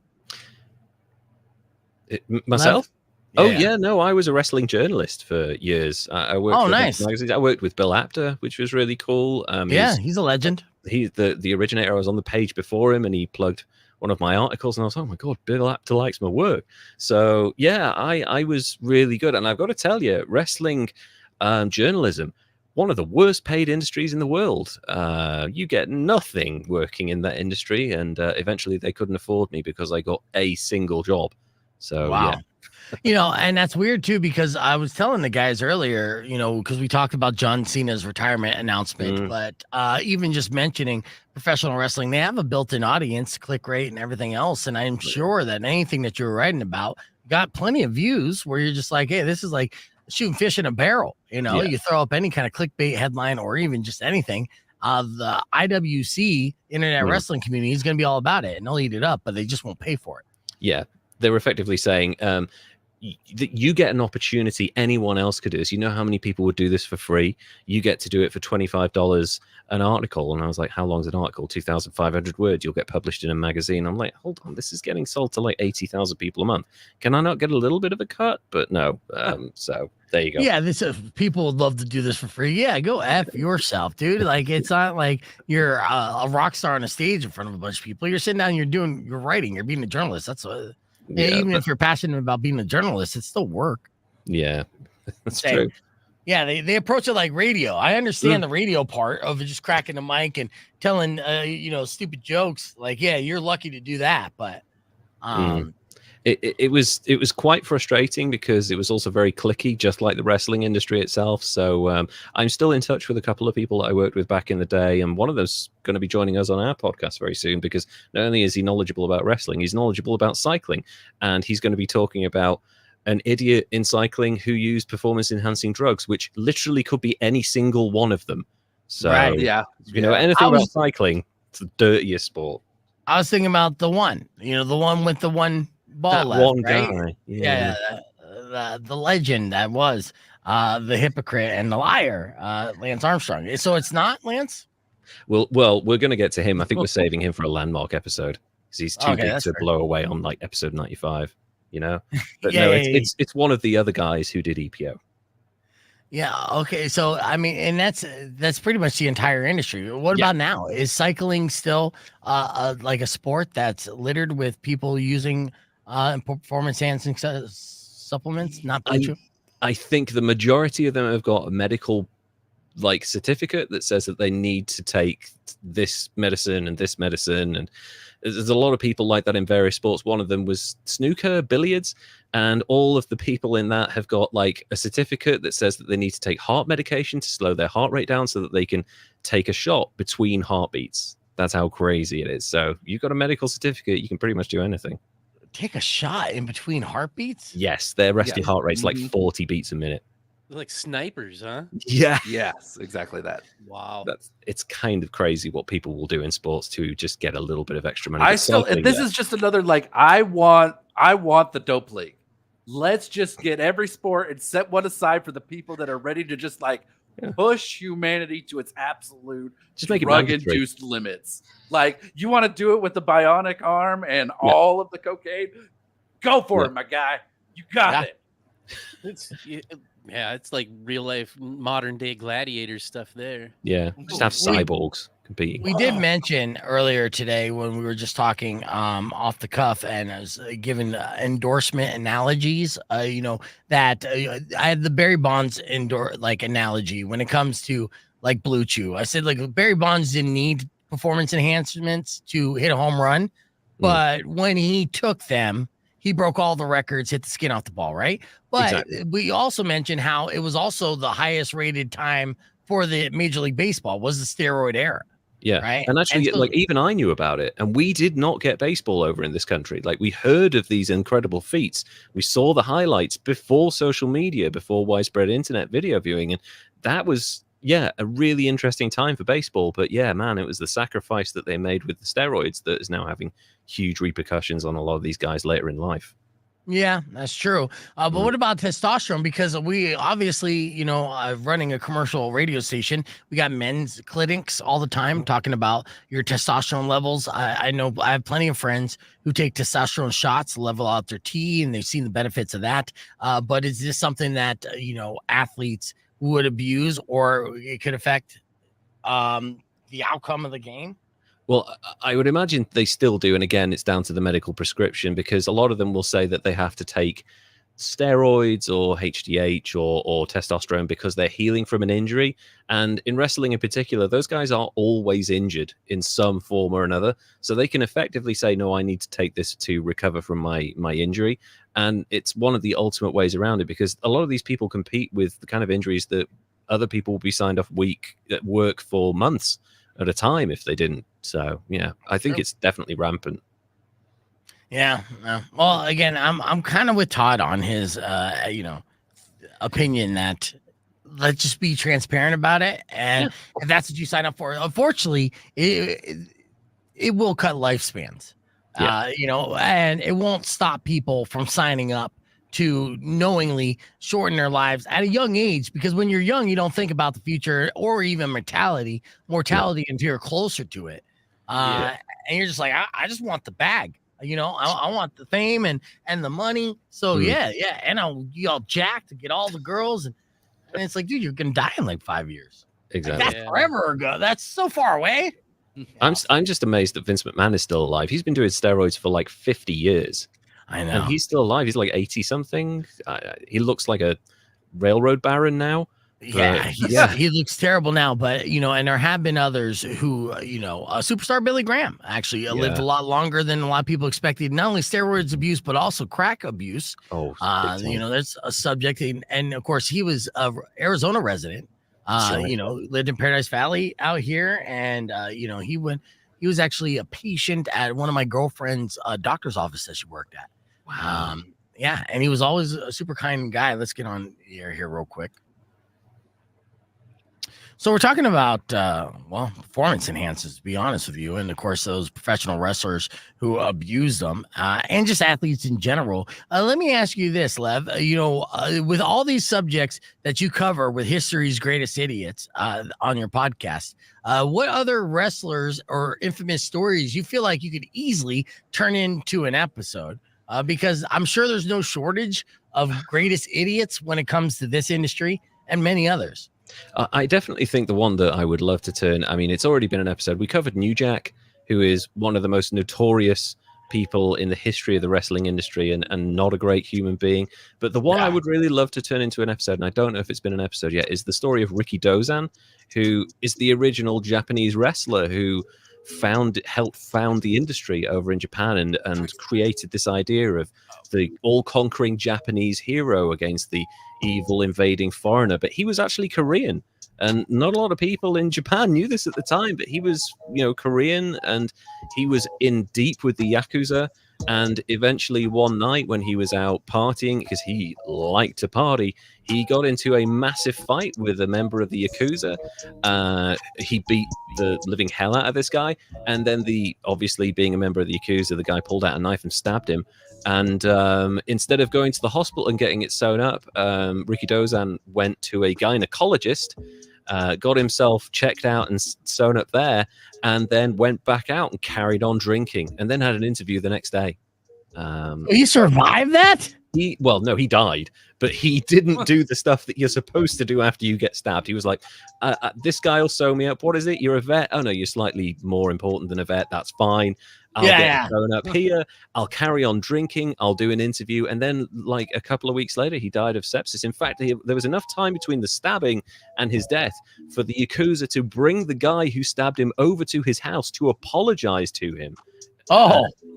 Myself? No, I was a wrestling journalist for years. I worked for magazines. I worked with Bill Apter, which was really cool. He's a legend. He's the originator. I was on the page before him, and he plugged one of my articles, and I was, oh my god, Bill Apter likes my work. So yeah, I was really good, and I've got to tell you, wrestling journalism, one of the worst paid industries in the world. You get nothing working in that industry, and eventually they couldn't afford me because I got a single job. So wow. You know, and that's weird too, because I was telling the guys earlier, you know, because we talked about John Cena's retirement announcement, but even just mentioning professional wrestling, they have a built-in audience, click rate and everything else. And I'm sure that anything that you were writing about got plenty of views where you're just like, hey, this is like shooting fish in a barrel. You know, you throw up any kind of clickbait headline or even just anything. The IWC internet wrestling community is going to be all about it, and they'll eat it up, but they just won't pay for it. Yeah. They're effectively saying you get an opportunity anyone else could do this. You know how many people would do this for free? You get to do it for $25 an article. And I was like, how long is an article? 2,500 words. You'll get published in a magazine. I'm like, hold on, this is getting sold to like 80,000 people a month. Can I not get a little bit of a cut? But no. So there you go. Yeah, people would love to do this for free. Yeah, go F yourself, dude. Like, it's not like you're a rock star on a stage in front of a bunch of people. You're sitting down, you're writing, you're being a journalist. That's what. Even if you're passionate about being a journalist, it's still work. Yeah, that's true. Yeah, they approach it like radio. I understand the radio part of just cracking the mic and telling stupid jokes. Like, yeah, you're lucky to do that, but it was quite frustrating because it was also very cliquey, just like the wrestling industry itself. So I'm still in touch with a couple of people that I worked with back in the day, and one of them's going to be joining us on our podcast very soon, because not only is he knowledgeable about wrestling, he's knowledgeable about cycling, and he's going to be talking about an idiot in cycling who used performance enhancing drugs, which literally could be any single one of them. So you know anything about cycling, it's the dirtiest sport. I was thinking about the one with the one ball that left, one right? guy. The legend that was the hypocrite and the liar, Lance Armstrong. So it's not Lance. Well, we're going to get to him. I think we're saving him for a landmark episode because he's too big to blow away on like episode 95. But no, it's one of the other guys who did EPO. Yeah. Okay. So I mean, and that's pretty much the entire industry. What about now? Is cycling still like a sport that's littered with people using performance enhancing supplements? Not true. I think the majority of them have got a medical like certificate that says that they need to take this medicine, and there's a lot of people like that in various sports. One of them was snooker, billiards, and all of the people in that have got like a certificate that says that they need to take heart medication to slow their heart rate down so that they can take a shot between heartbeats. That's how crazy it is. So you've got a medical certificate, you can pretty much do anything. Take a shot in between heartbeats? Yes, their resting heart rate's like 40 beats a minute. They're like snipers, huh? Yeah. Yes, exactly that. Wow. It's kind of crazy what people will do in sports to just get a little bit of extra money. This is just another like I want the dope league. Let's just get every sport and set one aside for the people that are ready to just like push humanity to its absolute drug-induced limits. Like you want to do it with the bionic arm and all of the cocaine? Go for it, my guy. You got it. It's like real life, modern day gladiator stuff there. Yeah, just have cyborgs competing. We did mention earlier today when we were just talking off the cuff, and I was given endorsement analogies. That I had the Barry Bonds analogy when it comes to like Blue Chew. I said like Barry Bonds didn't need performance enhancements to hit a home run, but when he took them, he broke all the records, hit the skin off the ball, right? But we also mentioned how it was also the highest rated time for the Major League Baseball was the steroid era. Yeah. Right. And actually, like even I knew about it, and we did not get baseball over in this country. Like we heard of these incredible feats. We saw the highlights before social media, before widespread internet video viewing. And that was, a really interesting time for baseball. But yeah, man, it was the sacrifice that they made with the steroids that is now having huge repercussions on a lot of these guys later in life. Yeah, that's true. But what about testosterone? Because we obviously, running a commercial radio station, we got men's clinics all the time talking about your testosterone levels. I know I have plenty of friends who take testosterone shots to level out their T, and they've seen the benefits of that. But is this something that, athletes would abuse, or it could affect the outcome of the game? Well, I would imagine they still do. And again, it's down to the medical prescription, because a lot of them will say that they have to take steroids or HGH or testosterone because they're healing from an injury. And in wrestling in particular, those guys are always injured in some form or another. So they can effectively say, no, I need to take this to recover from my injury. And it's one of the ultimate ways around it, because a lot of these people compete with the kind of injuries that other people will be signed off at work for months at a time if they didn't. So yeah, I think it's definitely rampant. Yeah. Well, again, I'm kind of with Todd on his opinion that let's just be transparent about it, and if that's what you sign up for, unfortunately, it will cut lifespans. And it won't stop people from signing up to knowingly shorten their lives at a young age, because when you're young, you don't think about the future or even mortality until you're closer to it. And you're just like, I just want the bag, I want the fame and the money. So and I'll be all jacked to get all the girls, and it's like, dude, you're gonna die in like 5 years. Exactly. Like, that's forever ago. That's so far away. I'm just amazed that Vince McMahon is still alive. He's been doing steroids for like 50 years. I know. And he's still alive. He's like 80 something. He looks like a railroad baron now. He looks terrible now, but and there have been others who, superstar Billy Graham actually lived a lot longer than a lot of people expected. Not only steroids abuse, but also crack abuse. There's a subject, and of course he was a Arizona resident. Lived in Paradise Valley out here, and he was actually a patient at one of my girlfriend's doctor's office that she worked at. Wow. And he was always a super kind guy. Let's get on the air here real quick. So we're talking about performance enhancers, to be honest with you, and of course those professional wrestlers who abuse them, and just athletes in general. Let me ask you this, Lev. With all these subjects that you cover with history's greatest idiots on your podcast, what other wrestlers or infamous stories you feel like you could easily turn into an episode? Because I'm sure there's no shortage of greatest idiots when it comes to this industry and many others. I definitely think the one that I would love to turn, I mean, it's already been an episode. We covered New Jack, who is one of the most notorious people in the history of the wrestling industry and not a great human being. But the one I would really love to turn into an episode, and I don't know if it's been an episode yet, is the story of Ricky Dozan, who is the original Japanese wrestler who helped found the industry over in Japan and created this idea of the all-conquering Japanese hero against the evil invading foreigner. But he was actually Korean, and not a lot of people in Japan knew this at the time, but he was, Korean, and he was in deep with the Yakuza. And eventually one night when he was out partying, because he liked to party, he got into a massive fight with a member of the Yakuza. He beat the living hell out of this guy. And then obviously being a member of the Yakuza, the guy pulled out a knife and stabbed him. And instead of going to the hospital and getting it sewn up, Ricky Dozan went to a gynecologist, got himself checked out and sewn up there, and then went back out and carried on drinking, and then had an interview the next day. He survived that? No, he died, but he didn't do the stuff that you're supposed to do after you get stabbed. He was like, this guy will sew me up. What is it? You're a vet? Oh, no, you're slightly more important than a vet. That's fine. I'll get sewn up here. I'll carry on drinking. I'll do an interview. And then, like, a couple of weeks later, he died of sepsis. In fact, there was enough time between the stabbing and his death for the Yakuza to bring the guy who stabbed him over to his house to apologize to him.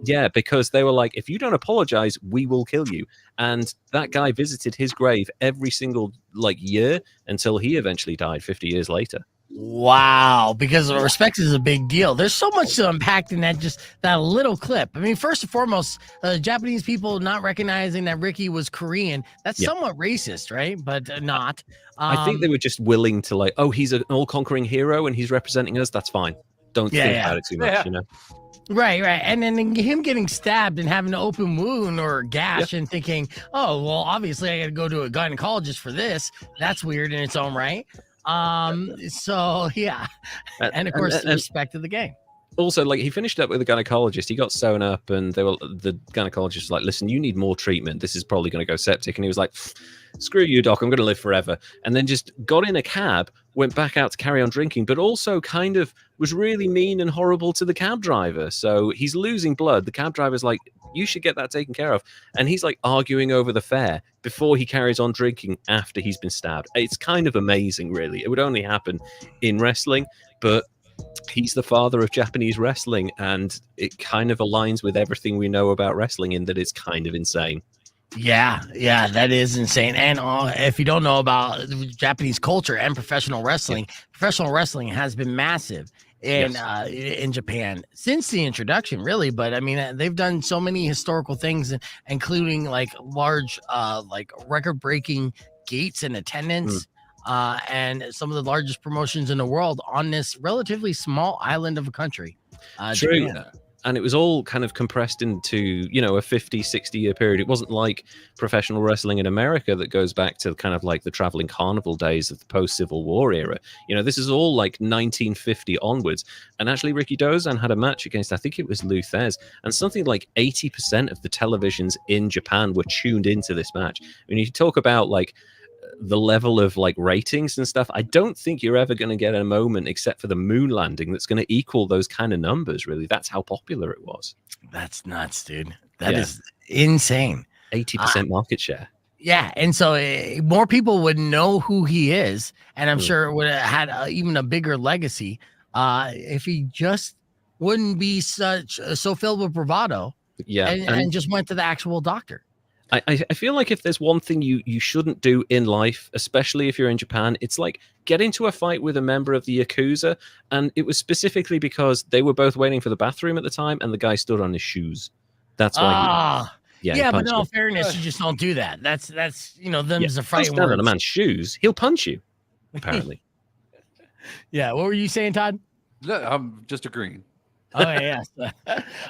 Yeah, because they were like, if you don't apologize, we will kill you. And that guy visited his grave every single year until he eventually died 50 years later. Wow, because respect is a big deal. There's so much to unpack in that little clip. I mean, first and foremost, Japanese people not recognizing that Ricky was Korean, that's somewhat racist, right? But not. I think they were just willing to he's an all-conquering hero and he's representing us. That's fine. Don't think about it too much, Right. And then him getting stabbed and having an open wound or a gash and thinking, oh, well, obviously I got to go to a gynecologist for this. That's weird in its own right. So yeah, and of course, the respect of the game. Also, he finished up with a gynecologist. He got sewn up, and the gynecologist was like, "Listen, you need more treatment. This is probably going to go septic." And he was like, "Screw you, doc. I'm going to live forever." And then just got in a cab, went back out to carry on drinking, but also kind of was really mean and horrible to the cab driver. So he's losing blood. The cab driver's like, "You should get that taken care of." And he's arguing over the fare before he carries on drinking after he's been stabbed. It's kind of amazing, really. It would only happen in wrestling, but he's the father of Japanese wrestling, and it kind of aligns with everything we know about wrestling in that it's kind of insane. Yeah, that is insane. And if you don't know about Japanese culture and professional wrestling has been massive in Japan since the introduction, really. But I mean, they've done so many historical things, including large record-breaking gates and attendance. And some of the largest promotions in the world on this relatively small island of a country. True. Japan. And it was all kind of compressed into, a 50, 60-year period. It wasn't like professional wrestling in America that goes back to kind of the traveling carnival days of the post-Civil War era. This is all 1950 onwards. And actually, Ricky Dozan had a match against, I think it was Lou Thez, and something like 80% of the televisions in Japan were tuned into this match. I mean, you talk about the level of ratings and stuff, I don't think you're ever going to get a moment except for the moon landing that's going to equal those kind of numbers, really. That's how popular it was. That's nuts, dude. That is insane. 80% market share. Yeah, and so more people would know who he is, and I'm sure it would have had even a bigger legacy if he just wouldn't be so filled with bravado and just went to the actual doctor. I feel like if there's one thing you shouldn't do in life, especially if you're in Japan, it's get into a fight with a member of the Yakuza. And it was specifically because they were both waiting for the bathroom at the time and the guy stood on his shoes. That's why. But in all fairness, you just don't do that. That's them's a fight. Stand on a man's shoes. He'll punch you, apparently. Yeah. What were you saying, Todd? No, I'm just agreeing. Oh, yes. All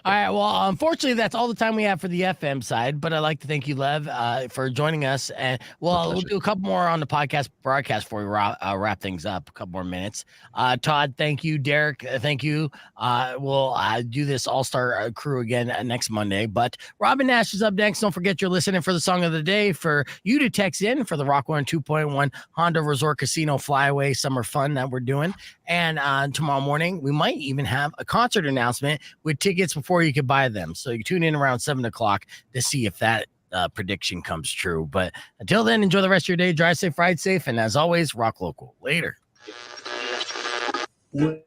right. Well, unfortunately, that's all the time we have for the FM side. But I'd like to thank you, Lev, for joining us. And we'll do a couple more on the podcast broadcast before we wrap things up. A couple more minutes. Todd, thank you. Derek, thank you. We'll do this all-star crew again next Monday. But Robin Nash is up next. Don't forget you're listening for the song of the day for you to text in for the Rock 102.1 Honda Resort Casino Flyaway Summer Fun that we're doing. And tomorrow morning, we might even have a concert announcement with tickets before you could buy them. So you tune in around 7 o'clock to see if that prediction comes true. But until then, enjoy the rest of your day. Drive safe, ride safe. And as always, rock local. Later. All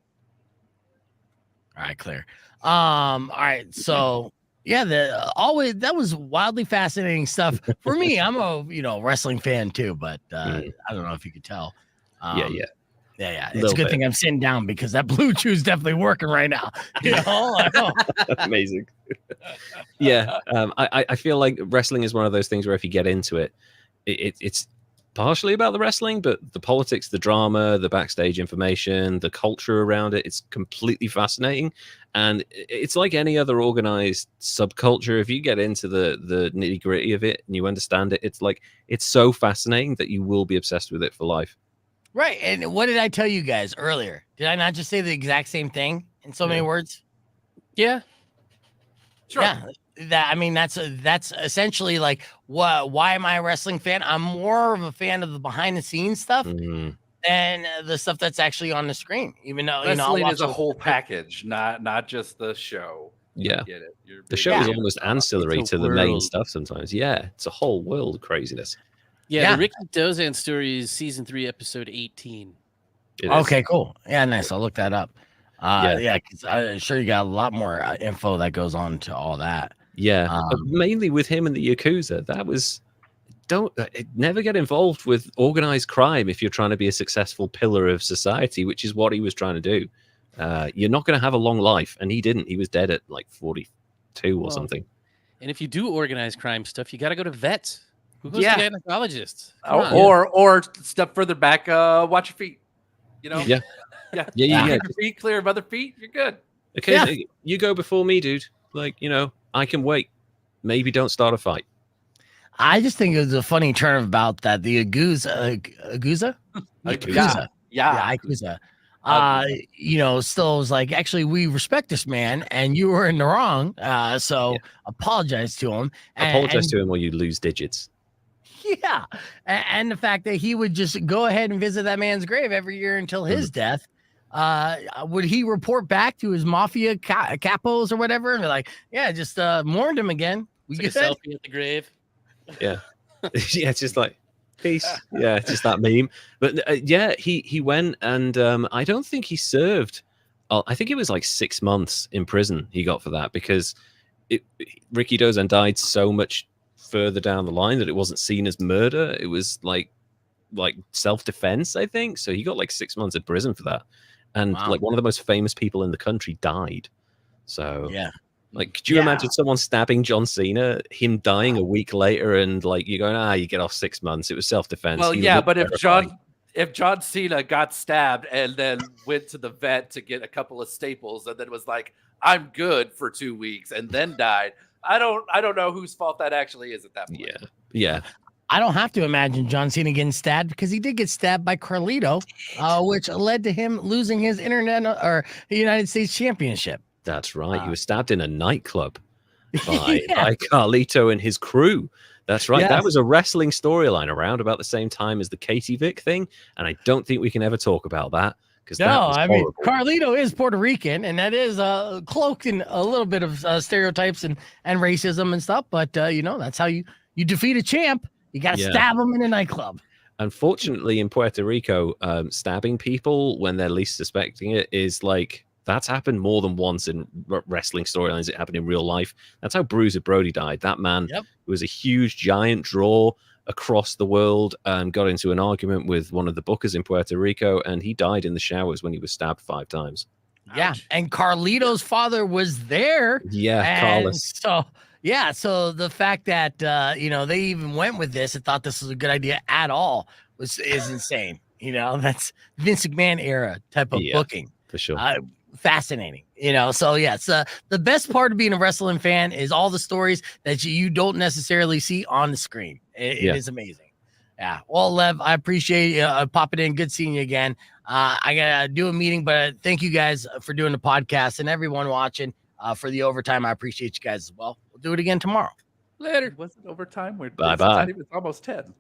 right, Claire. All right. So yeah, that was wildly fascinating stuff for me. I'm a wrestling fan too, but I don't know if you could tell. Yeah. It's a good thing I'm sitting down because that blue chew is definitely working right now. I know. Amazing. Yeah. I feel like wrestling is one of those things where if you get into it, it's partially about the wrestling, but the politics, the drama, the backstage information, the culture around it, it's completely fascinating. And it's like any other organized subculture. If you get into the nitty gritty of it and you understand it, it's so fascinating that you will be obsessed with it for life. Right. And what did I tell you guys earlier? Did I not just say the exact same thing in so many words? Yeah. Sure. Yeah. That's essentially like why am I a wrestling fan? I'm more of a fan of the behind the scenes stuff than the stuff that's actually on the screen. Even though wrestling is a whole package, not just the show. Yeah. Get it. The show is almost ancillary to the main stuff sometimes. Yeah. It's a whole world of craziness. Yeah, the Ricky Dozan story is season 3, episode 18. Okay, cool. Yeah, nice. I'll look that up. Because I'm sure you got a lot more info that goes on to all that. Yeah, but mainly with him and the Yakuza. That was never get involved with organized crime if you're trying to be a successful pillar of society, which is what he was trying to do. You're not going to have a long life, and he didn't. He was dead at like 42 or something. And if you do organized crime stuff, you got to go to vets. Who goes to gynecologists? Or step further back, watch your feet. Yeah. Keep your feet clear of other feet. You're good. Okay, you go before me, dude. Like, I can wait. Maybe don't start a fight. I just think it was a funny turn about that. The Yakuza. Still was like, actually, we respect this man, and you were in the wrong. Apologize to him. Apologize to him, or you lose digits. Yeah, and the fact that he would just go ahead and visit that man's grave every year until his death. Would he report back to his mafia capos or whatever? And they're like, yeah, just mourned him again. We get a selfie at the grave. Yeah, yeah, it's just like peace. Yeah, it's just that meme. But he went and I don't think he served. I think it was like 6 months in prison he got for that because Ricky Dozan died so much further down the line that it wasn't seen as murder. It was like self-defense, I think. So he got like 6 months in prison for that. And like one of the most famous people in the country died. So like, could you imagine someone stabbing John Cena, him dying a week later, and like you're going, you get off 6 months. It was self-defense. Well, but if John Cena got stabbed and then went to the vet to get a couple of staples and then was like, I'm good for 2 weeks and then died. I don't know whose fault that actually is at that point. Yeah. I don't have to imagine John Cena getting stabbed because he did get stabbed by Carlito, which led to him losing his United States Championship. That's right. He was stabbed in a nightclub by Carlito and his crew. That's right. Yes. That was a wrestling storyline around about the same time as the Katie Vick thing, and I don't think we can ever talk about that. Carlito is Puerto Rican, and that is cloaked in a little bit of stereotypes and racism and stuff. But that's how you defeat a champ. You got to stab them in a nightclub. Unfortunately, in Puerto Rico, stabbing people when they're least suspecting it is like that's happened more than once in wrestling storylines. It happened in real life. That's how Bruiser Brody died. That man was a huge, giant draw across the world and got into an argument with one of the bookers in Puerto Rico, and he died in the showers when he was stabbed 5 times. Yeah, and Carlito's father was there. Yeah, Carlos. So the fact that they even went with this and thought this was a good idea at all is insane. You know, that's Vince McMahon era type of booking. For sure. Fascinating, you know. So yeah, it's the best part of being a wrestling fan is all the stories that you don't necessarily see on the screen. It is amazing. Yeah. Well, Lev, I appreciate you popping in. Good seeing you again. I gotta do a meeting, but thank you guys for doing the podcast and everyone watching for the overtime. I appreciate you guys as well. We'll do it again tomorrow. Later. Was it overtime? Bye-bye. It's almost 10.